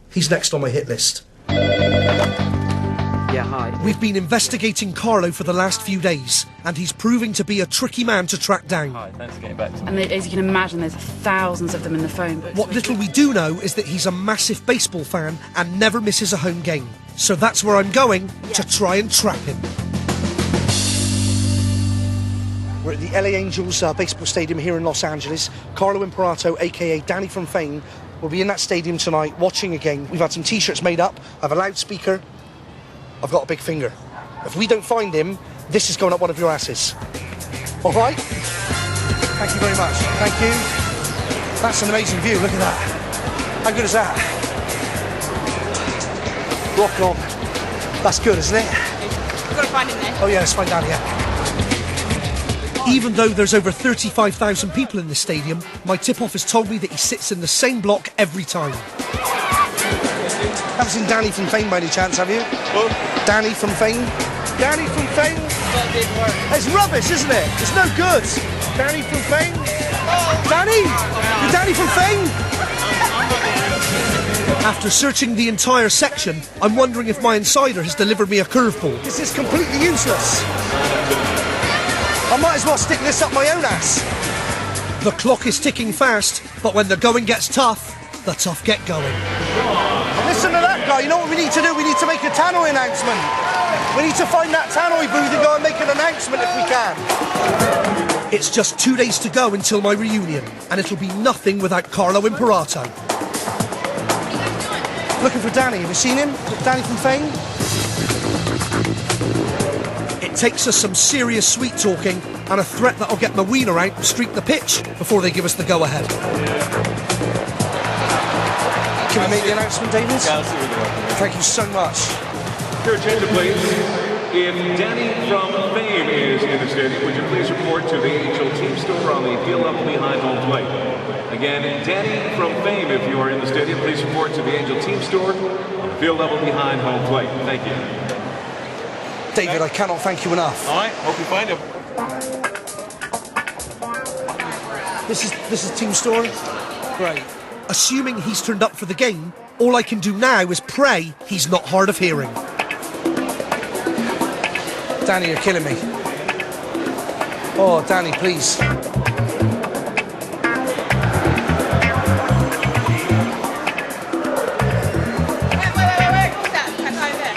He's next on my hit list. Yeah, hi. We've been investigating Carlo for the last few days, and he's proving to be a tricky man to track down. Hi, thanks for getting back to me. And as you can imagine, there's thousands of them in the phone books. What little we do know is that he's a massive baseball fan and never misses a home game. So that's where I'm going to try and trap him. We're at the LA Angels baseball stadium here in Los Angeles. Carlo Imperato, aka Danny from Fame, will be in that stadium tonight watching a game. We've had some t-shirts made up. I have a loudspeaker. I've got a big finger. If we don't find him, this is going up one of your asses. All right? Thank you very much. Thank you. That's an amazing view. Look at that. How good is that? Rock on. That's good, isn't it? We've got to find him there. Oh, yeah, let's find Danny, yeah. Even though there's over 35,000 people in this stadium, my tip-off has told me that he sits in the same block every time. Haven't seen Danny from Fame by any chance, have you? Who? Danny from Fame? Danny from Fame? That didn't work. It's rubbish, isn't it? It's no good. Danny from Fame? Danny? You're Danny from Fame? After searching the entire section, I'm wondering if my insider has delivered me a curveball. This is completely useless. I might as well stick this up my own ass. The clock is ticking fast, but when the going gets tough, the tough get going. Listen to that guy. You know what we need to do? We need to make a tannoy announcement. We need to find that tannoy booth and go and make an announcement if we can. It's just 2 days to go until my reunion, and it'll be nothing without Carlo Imperato. Looking for Danny. Have you seen him? Danny from Fame? It takes us some serious sweet talking and a threat that'll get my wiener out and streak the pitch before they give us the go-ahead. Can we make the announcement, David? Thank you so much. Your attention, please. If Danny from Fame is in the stadium, would you please report to the AHL team store on the field level behind home plate? Again, Danny from Fame, if you are in the stadium, please report to the AHL team store on the field level behind home plate. Thank you. David, I cannot thank you enough. All right, hope you find him. This is team store? Great. Assuming he's turned up for the game, all I can do now is pray he's not hard of hearing. Danny, you're killing me. Oh, Danny, please.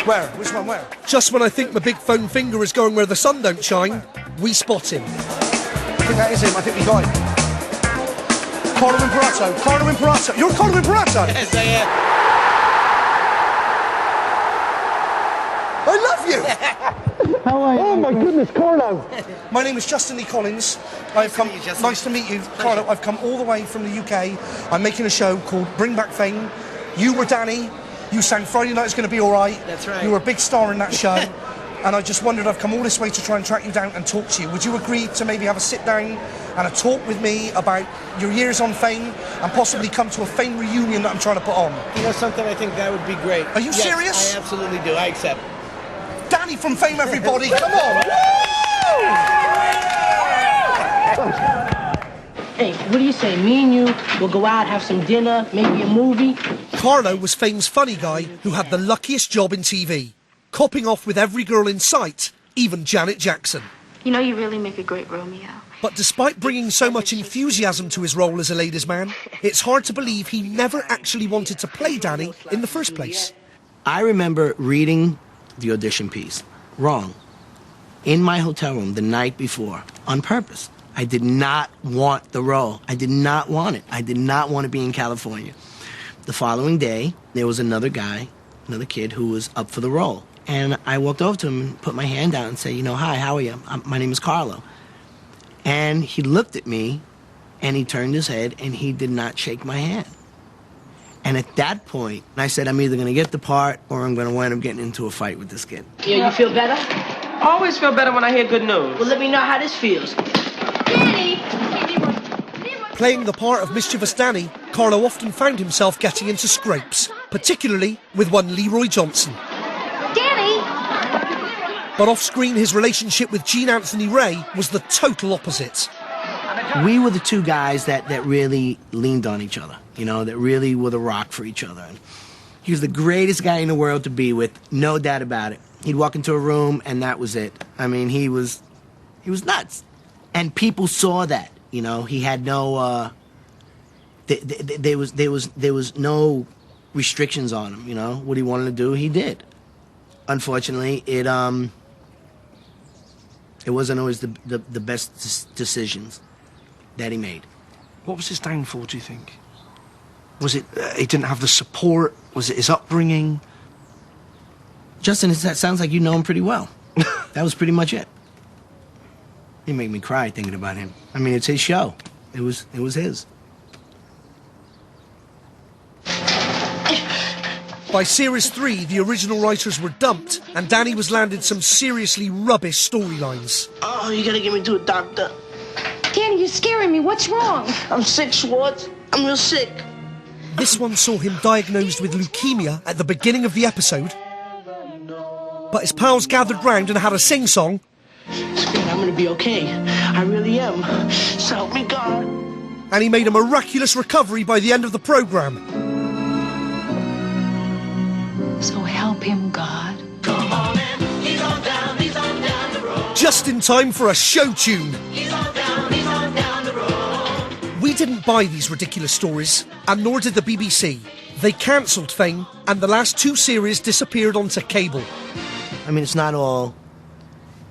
Where? Which one? Where? Just when I think my big foam finger is going where the sun don't shine, we spot him. I think that is him. I think we got him. Carlo Imperato. Carlo Imperato. You're Carlo Imperato? Yes, I am. I love you. How are you? Oh my goodness, Carlo. My name is Justin Lee Collins. I've come. Nice to meet you, Carlo. I've come all the way from the UK. I'm making a show called Bring Back Fame. You were Danny. You sang Friday Night Is Going to Be All Right. That's right. You were a big star in that show. And I just wondered, I've come all this way to try and track you down and talk to you. Would you agree to maybe have a sit down and a talk with me about your years on Fame and possibly come to a Fame reunion that I'm trying to put on? You know something? I think that would be great. Are you serious? I absolutely do. I accept. Danny from Fame, everybody. Come on. Hey, what do you say? Me and you will go out, have some dinner, maybe a movie. Carlo was Fame's funny guy who had the luckiest job in TV, copping off with every girl in sight, even Janet Jackson. You know, you really make a great Romeo. But despite bringing so much enthusiasm to his role as a ladies' man, it's hard to believe he never actually wanted to play Danny in the first place. I remember reading the audition piece wrong in my hotel room the night before on purpose. I did not want the role. I did not want it. I did not want to be in California. The following day, there was another guy, another kid who was up for the role. And I walked over to him and put my hand out and said, you know, hi, how are you? My name is Carlo. And he looked at me and he turned his head and he did not shake my hand. And at that point, I said, I'm either going to get the part or I'm going to wind up getting into a fight with this kid. Yeah, you feel better? I always feel better when I hear good news. Well, let me know how this feels. Danny! Playing the part of mischievous Danny, Carlo often found himself getting into scrapes, particularly with one Leroy Johnson. Danny! But off-screen, his relationship with Gene Anthony Ray was the total opposite. We were the two guys that really leaned on each other, you know, that really were the rock for each other. And he was the greatest guy in the world to be with, no doubt about it. He'd walk into a room and that was it. I mean, he was nuts. And people saw that, you know. He had no, there was no restrictions on him, you know. What he wanted to do, he did. Unfortunately, it wasn't always the best decisions that he made. What was his downfall, do you think? Was it he didn't have the support? Was it his upbringing? Justin, that sounds like you know him pretty well. That was pretty much it. He made me cry thinking about him. I mean, it's his show. It was his. By Series 3, the original writers were dumped, and Danny was landed some seriously rubbish storylines. Oh, you gotta get me to a doctor. Danny, you're scaring me. What's wrong? I'm sick, Schwartz. I'm real sick. This one saw him diagnosed with leukemia at the beginning of the episode, but his pals gathered round and had a sing-song. Spirit, I'm gonna be okay. I really am. So help me God. And he made a miraculous recovery by the end of the programme. So help him, God. Come on in. He's on down the road. Just in time for a show tune. He's on down the road. We didn't buy these ridiculous stories, and nor did the BBC. They cancelled Fame, and the last 2 series disappeared onto cable. I mean, it's not all,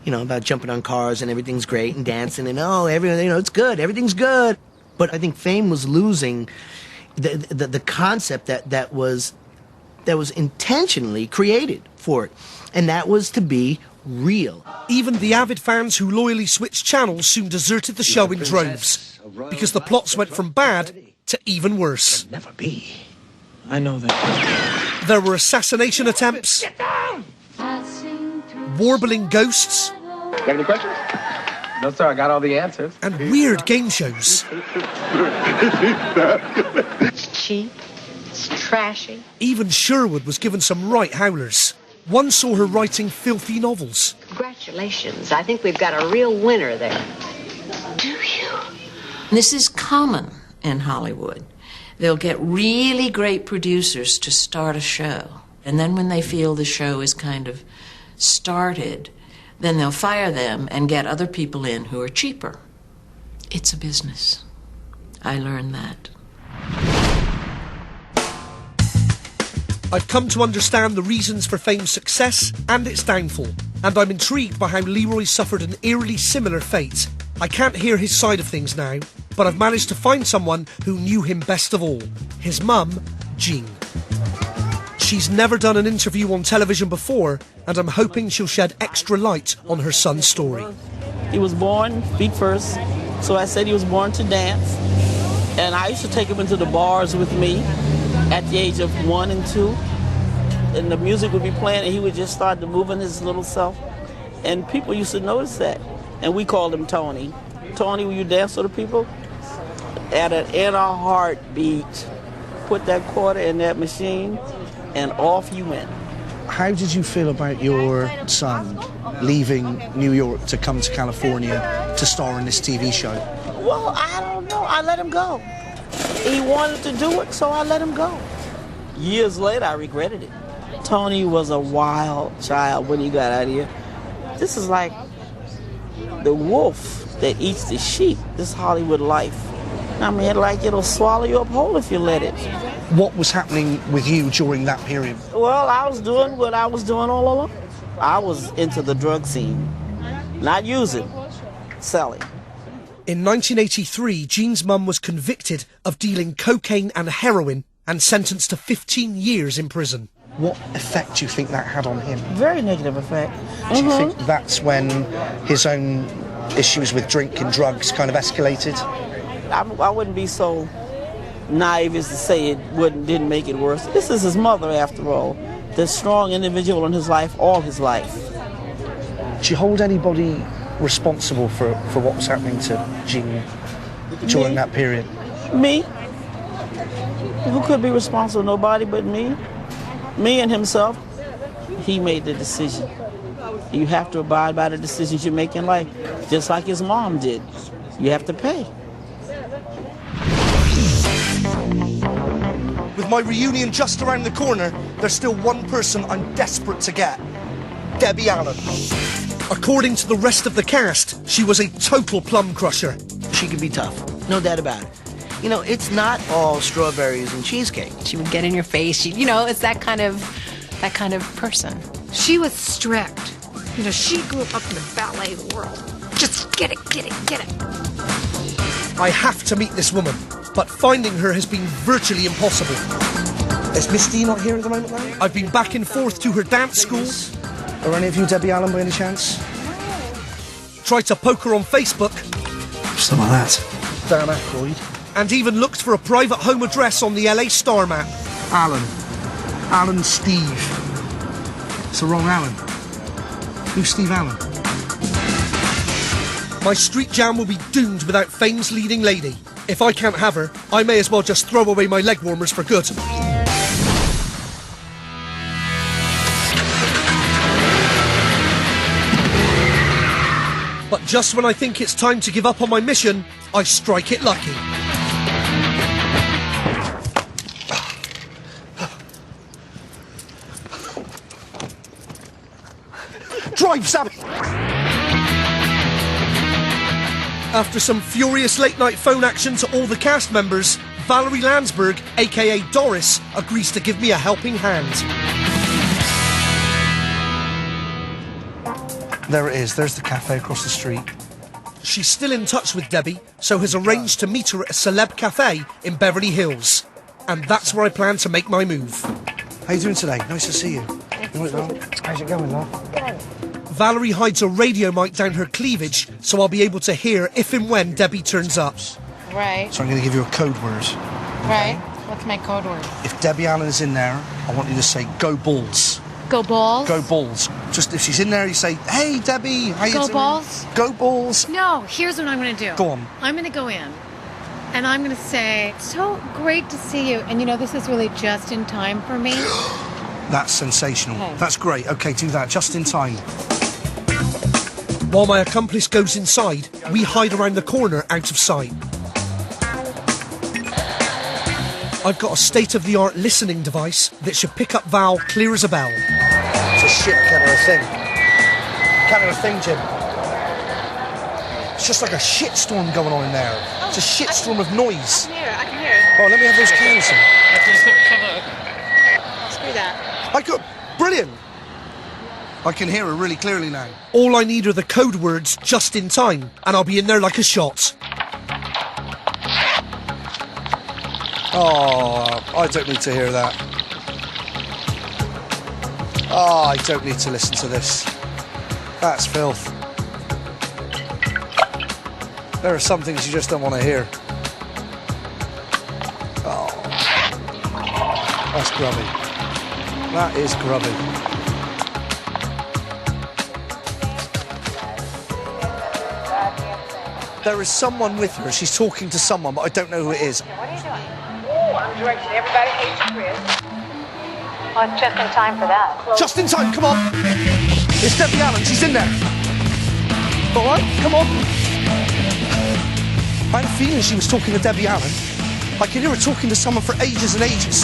about jumping on cars and everything's great and dancing and, everything, it's good, everything's good. But I think Fame was losing the concept that was intentionally created for it, and that was to be real. Even the avid fans who loyally switched channels soon deserted the show in droves, because the plots went from bad to even worse. Never be. I know that. There were assassination attempts, warbling ghosts, You have any questions? No, sir. I got all the answers. and weird game shows. It's cheap. It's trashy. Even Sherwood was given some right howlers. One saw her writing filthy novels. Congratulations. I think we've got a real winner there. Do you? This is common in Hollywood. They'll get really great producers to start a show. And then when they feel the show is kind of started, then they'll fire them and get other people in who are cheaper. It's a business. I learned that. I've come to understand the reasons for Fame's success and its downfall, and I'm intrigued by how Leroy suffered an eerily similar fate. I can't hear his side of things now, but I've managed to find someone who knew him best of all, his mum, Jean. She's never done an interview on television before, and I'm hoping she'll shed extra light on her son's story. He was born feet first, so I said he was born to dance. And I used to take him into the bars with me at the age of 1 and 2. And the music would be playing, and he would just start to moving his little self. And people used to notice that. And we called him Tony. Tony, will you dance with the people? In a heartbeat, put that quarter in that machine, and off you went. How did you feel about your son leaving New York to come to California to star in this TV show? Well, I don't know. I let him go. He wanted to do it, so I let him go. Years later, I regretted it. Tony was a wild child when he got out of here. This is like the wolf that eats the sheep, this Hollywood life. I mean, like it'll swallow you up whole if you let it. What was happening with you during that period? Well, I was doing what I was doing all along. I was into the drug scene. Not using, selling. In 1983, Jean's mum was convicted of dealing cocaine and heroin and sentenced to 15 years in prison. What effect do you think that had on him? Very negative effect. Do you think that's when his own issues with drink and drugs kind of escalated? I wouldn't be so naive as to say it didn't make it worse. This is his mother, after all. The strong individual in his life, all his life. Do you hold anybody responsible for what was happening to Jean during that period? Me? Who could be responsible? Nobody but me. Me and himself. He made the decision. You have to abide by the decisions you make in life, just like his mom did. You have to pay. With my reunion just around the corner, there's still one person I'm desperate to get. Debbie Allen. According to the rest of the cast, she was a total plum crusher. She could be tough, no doubt about it. You know, it's not all strawberries and cheesecake. She would get in your face. It's that kind of person. She was strict. She grew up in the ballet world. Just get it. I have to meet this woman, but finding her has been virtually impossible. Is Miss D not here at the moment now? I've been back and forth to her dance school. Are any of you Debbie Allen by any chance? tried to poke her on Facebook. Something like that. Dan Aykroyd. And even looked for a private home address on the LA Star map. Alan Steve. It's the wrong Alan. Who's Steve Allen? My street jam will be doomed without Fame's leading lady. If I can't have her, I may as well just throw away my leg warmers for good. But just when I think it's time to give up on my mission, I strike it lucky. Drive, Sammy! After some furious late-night phone action to all the cast members, Valerie Landsberg, aka Doris, agrees to give me a helping hand. There it is. There's the cafe across the street. She's still in touch with Debbie, so has arranged to meet her at a celeb cafe in Beverly Hills. And that's where I plan to make my move. How you doing today? Nice to see you. How's it going, love? Good. Valerie hides a radio mic down her cleavage, so I'll be able to hear if and when Debbie turns up. Right. So I'm going to give you a code word. Right. What's my code word? If Debbie Allen is in there, I want you to say, go balls. Go balls? Go balls. Just if she's in there, you say, hey, Debbie, how you doing? Go balls? Go balls. No, here's what I'm going to do. Go on. I'm going to go in, and I'm going to say, so great to see you. And you know, this is really just in time for me. That's sensational. Okay. That's great. Okay, do that just in time. While my accomplice goes inside, we hide around the corner out of sight. I've got a state-of-the-art listening device that should pick up Val clear as a bell. It's a shit kind of a thing. Kind of a thing, Jim. It's just like a shitstorm going on in there. It's a shitstorm of noise. I can hear it. Oh, let me have those cans in. Screw that. I got... Brilliant. I can hear her really clearly now. All I need are the code words just in time, and I'll be in there like a shot. Oh, I don't need to hear that. Oh, I don't need to listen to this. That's filth. There are some things you just don't want to hear. Oh, that's grubby. That is grubby. There is someone with her. She's talking to someone, but I don't know who it is. What are you doing? Oh, I'm directing everybody hates you, Chris. Oh, it's just in time for that. Just in time, come on. It's Debbie Allen, she's in there. All right, come on. I had a feeling she was talking to Debbie Allen. I can hear her talking to someone for ages and ages.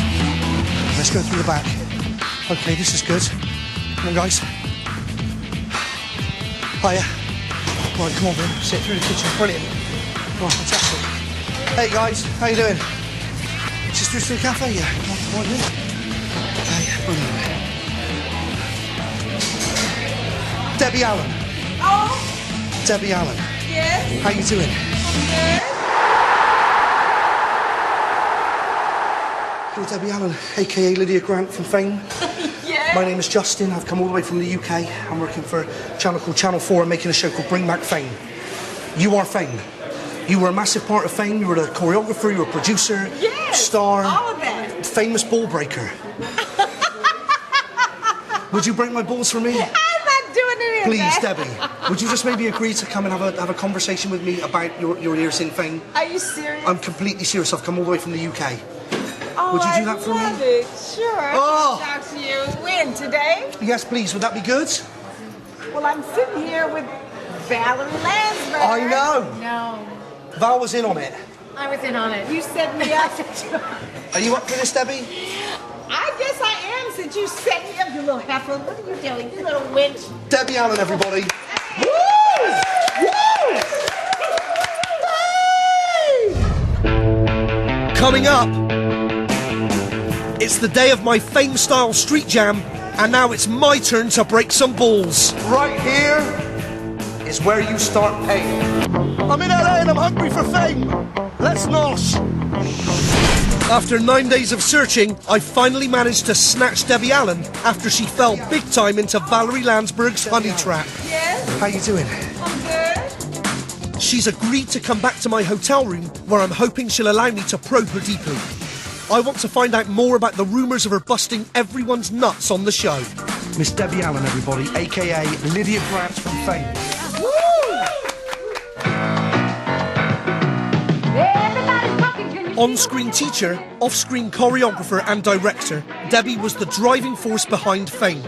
Let's go through the back. Okay, this is good. Come on, guys. Hiya. Right, come on, then. Sit through the kitchen. Brilliant. Oh, fantastic. Hey, guys. How you doing? Just through to the cafe, yeah. Come on, in. Brilliant. Debbie Allen. Oh, Debbie Allen. yes. How you doing? Hello, Debbie Allen, a.k.a. Lydia Grant from Fame. Yeah. My name is Justin. I've come all the way from the UK. I'm working for a channel called Channel 4 and making a show called Bring Back Fame. You are Fame. You were a massive part of Fame. You were the choreographer, you were a producer, star, all of that. famous ball breaker. Would you break my balls for me? I'm not doing any of Please, that. Debbie, would you just maybe agree to come and have a conversation with me about your years in Fame? Are you serious? I'm completely serious. I've come all the way from the UK. Oh, Would you do that for me? I love it. Sure. Oh. I'll talk to you. When? Today? Yes, please. Would that be good? Well, I'm sitting here with Valerie Landsberg. I know. No, Val was in on it. I was in on it. You set me up. Are you up for this, Debbie? I guess I am, since you set me up, you little heifer. What are you doing, you little wench? Debbie Allen, everybody. Woo! Coming up, it's the day of my Fame-style street jam, and now it's my turn to break some balls. Right here is where you start paying. I'm in LA and I'm hungry for fame. Let's nosh. After 9 days of searching, I finally managed to snatch Debbie Allen after she fell big time into Valerie Landsberg's honey trap. Yes? How you doing? I'm good. She's agreed to come back to my hotel room where I'm hoping she'll allow me to probe her deeply. I want to find out more about the rumours of her busting everyone's nuts on the show. Miss Debbie Allen, everybody, a.k.a. Lydia Grant from Fame. On-screen teacher, off-screen choreographer and director, Debbie was the driving force behind Fame.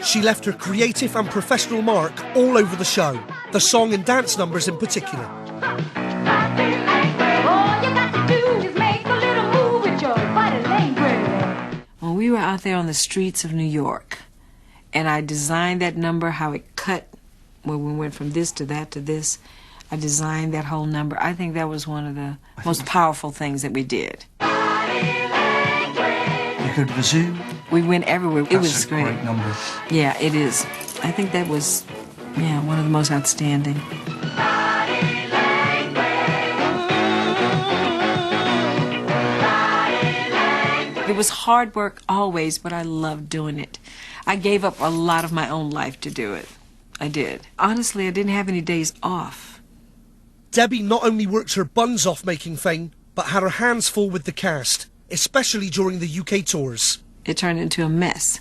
She left her creative and professional mark all over the show, the song and dance numbers in particular. When we were out there on the streets of New York, and I designed that number, how it cut, when we went from this to that to this, I designed that whole number. I think that was one of the most powerful things that we did. You go to the zoo? We went everywhere. It was That's a great number. Yeah, it is. I think that was, one of the most outstanding. It was hard work always, but I loved doing it. I gave up a lot of my own life to do it. I did. Honestly, I didn't have any days off. Debbie not only worked her buns off making Fame, but had her hands full with the cast, especially during the UK tours. It turned into a mess.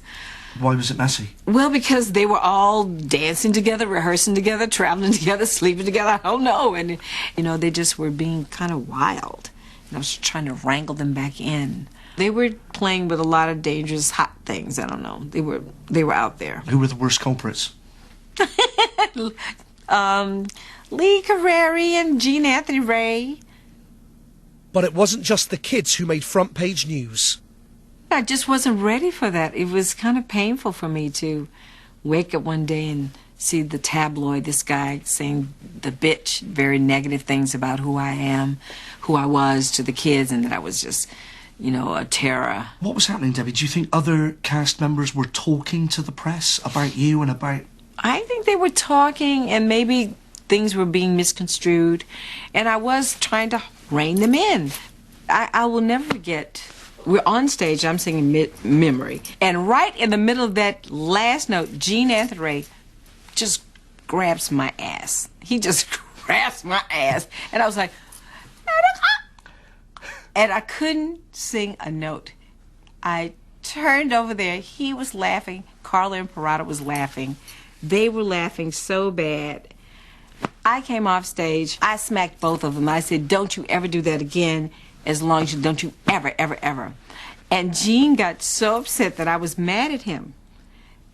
Why was it messy? Well, because they were all dancing together, rehearsing together, traveling together, sleeping together, I don't know. And, they just were being kind of wild. And I was trying to wrangle them back in. They were playing with a lot of dangerous, hot things. I don't know. They were out there. Who were the worst culprits? Lee Carreri and Gene Anthony Ray. But it wasn't just the kids who made front page news. I just wasn't ready for that. It was kind of painful for me to wake up one day and see the tabloid, this guy saying the bitch, very negative things about who I am, who I was to the kids, and that I was just, a terror. What was happening, Debbie? Do you think other cast members were talking to the press about you and about... I think they were talking, and maybe things were being misconstrued, and I was trying to rein them in. I will never forget, we're on stage, I'm singing Memory, and right in the middle of that last note, Gene Anthony Ray just grabs my ass. He just grabs my ass, and I was like, and I couldn't sing a note. I turned over there, he was laughing, Carla and Parada was laughing. They were laughing so bad. I came off stage. I smacked both of them. I said, don't you ever do that again, as long as don't you ever, ever, ever. And Gene got so upset that I was mad at him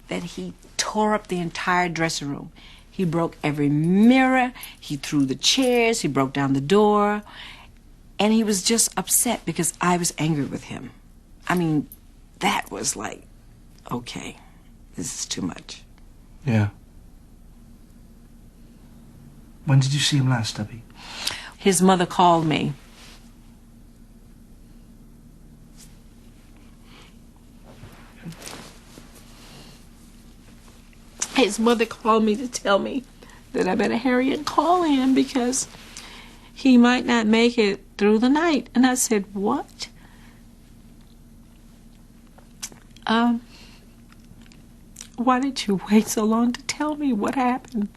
that he tore up the entire dressing room. He broke every mirror. He threw the chairs. He broke down the door. And he was just upset because I was angry with him. I mean, that was like, okay, this is too much. Yeah. When did you see him last, Debbie? His mother called me. His mother called me to tell me that I better hurry and call him because he might not make it through the night. And I said, what? Why did you wait so long to tell me what happened?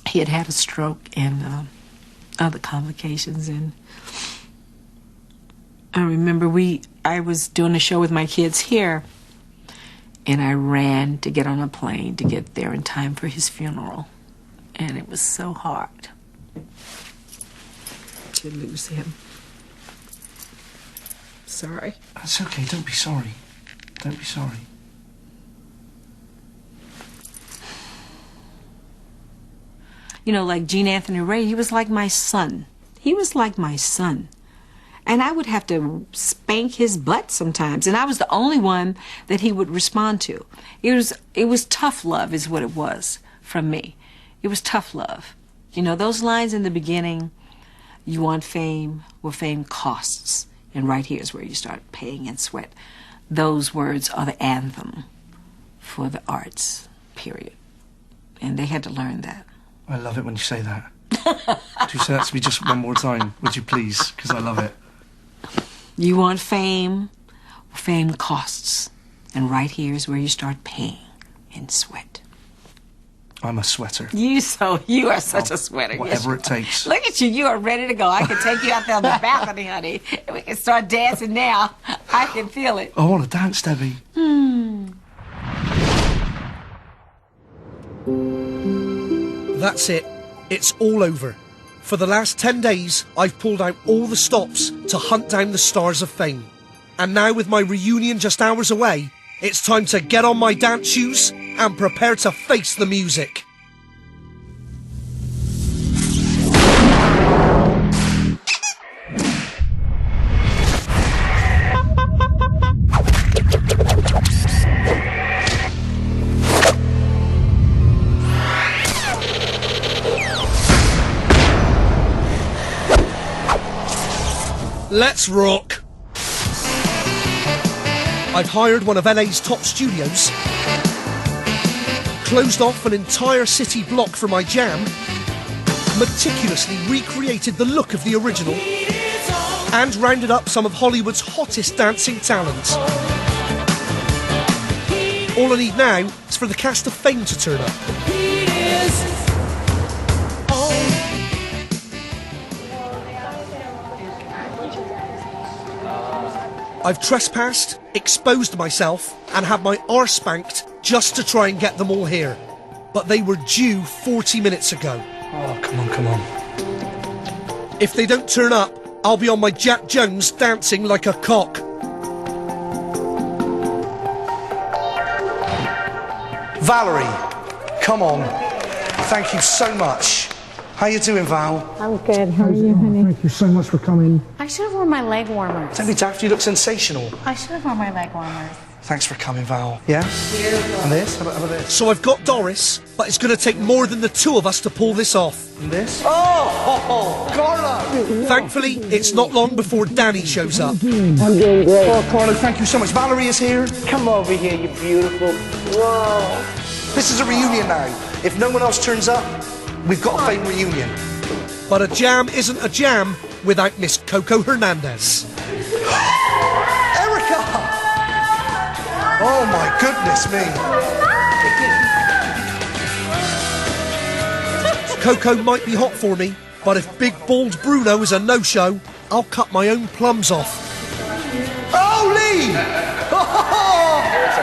He had had a stroke and other complications, and I remember I was doing a show with my kids here, and I ran to get on a plane to get there in time for his funeral, and it was so hard to lose him. Sorry. That's okay, don't be sorry. Don't be sorry. Like Gene Anthony Ray, he was like my son. He was like my son. And I would have to spank his butt sometimes. And I was the only one that he would respond to. It was tough love is what it was from me. It was tough love. Those lines in the beginning, you want fame, well, fame costs. And right here is where you start paying in sweat. Those words are the anthem for the arts, period. And they had to learn that. I love it when you say that. Could you say that to me just one more time, would you please? Because I love it. You want fame? Well, fame costs. And right here is where you start paying in sweat. I'm a sweater. You are such a sweater. Whatever it takes. Look at you. You are ready to go. I can take you out there on the balcony, honey. We can start dancing now. I can feel it. I want to dance, Debbie. That's it. It's all over. For the last 10 days, I've pulled out all the stops to hunt down the stars of fame. And now, with my reunion just hours away, it's time to get on my dance shoes and prepare to face the music. Let's rock! I've hired one of LA's top studios, closed off an entire city block for my jam, meticulously recreated the look of the original, and rounded up some of Hollywood's hottest dancing talent. All I need now is for the cast of Fame to turn up. I've trespassed, exposed myself, and had my arse spanked just to try and get them all here. But they were due 40 minutes ago. Oh, come on, come on. If they don't turn up, I'll be on my Jack Jones dancing like a cock. Valerie, come on. Thank you so much. How you doing, Val? I'm good. How are you, honey? Thank you so much for coming. I should have worn my leg warmers. Don't be daft, you look sensational. I should have worn my leg warmers. Thanks for coming, Val. Yeah? Beautiful. And this? How about this? So I've got Doris, but it's going to take more than the two of us to pull this off. And this? Oh, Carlo! Thankfully, it's not long before Danny shows up. I'm doing great. Oh, Carlo, thank you so much. Valerie is here. Come over here, you beautiful. Whoa. This is a reunion now. If no one else turns up, we've got a Fame reunion. But a jam isn't a jam without Miss Coco Hernandez. Erica! Oh my goodness me. Coco might be hot for me, but if Big Bald Bruno is a no-show, I'll cut my own plums off. Oh, Lee! Oh,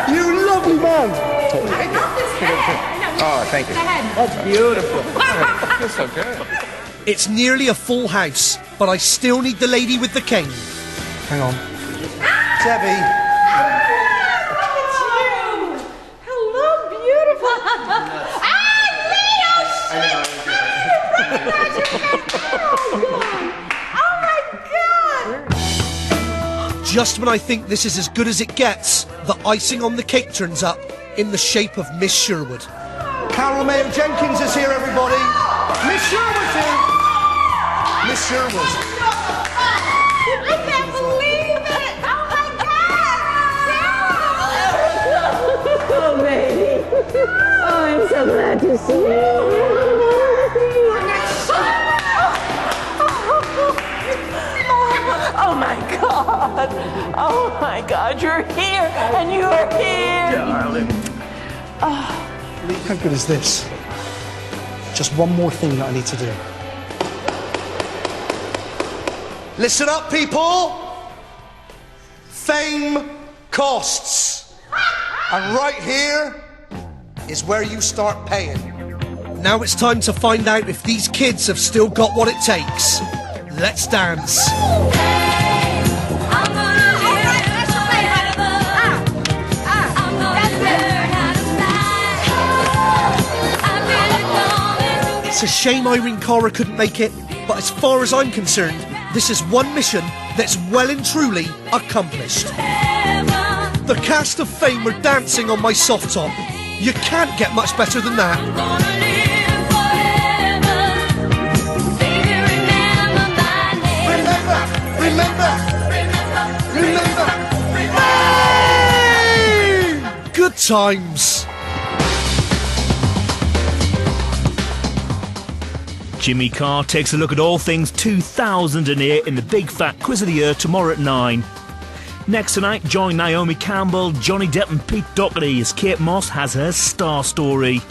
you lovely man. I got this head. Oh, thank you. That's beautiful. That's so good. It's nearly a full house, but I still need the lady with the cane. Hang on. Debbie. Hello, beautiful. Oh my God! Just when I think this is as good as it gets, the icing on the cake turns up in the shape of Miss Sherwood. Carol Mayo Jenkins is here, everybody. Miss Sherwood's here. Miss Sherwood. I can't believe it! Oh my God! Oh, baby. Oh, I'm so glad to see you. Oh my God! Oh my God! You're here, and you are here, darling. Oh. How good is this? Just one more thing that I need to do. Listen up, people! Fame costs. And right here is where you start paying. Now it's time to find out if these kids have still got what it takes. Let's dance. It's a shame Irene Cara couldn't make it, but as far as I'm concerned, this is one mission that's well and truly accomplished. The cast of Fame are dancing on my soft top. You can't get much better than that. Remember! Hey! Good times. Jimmy Carr takes a look at all things 2008 in the Big Fat Quiz of the Year tomorrow at 9. Next tonight, join Naomi Campbell, Johnny Depp and Pete Doherty as Kate Moss has her star story.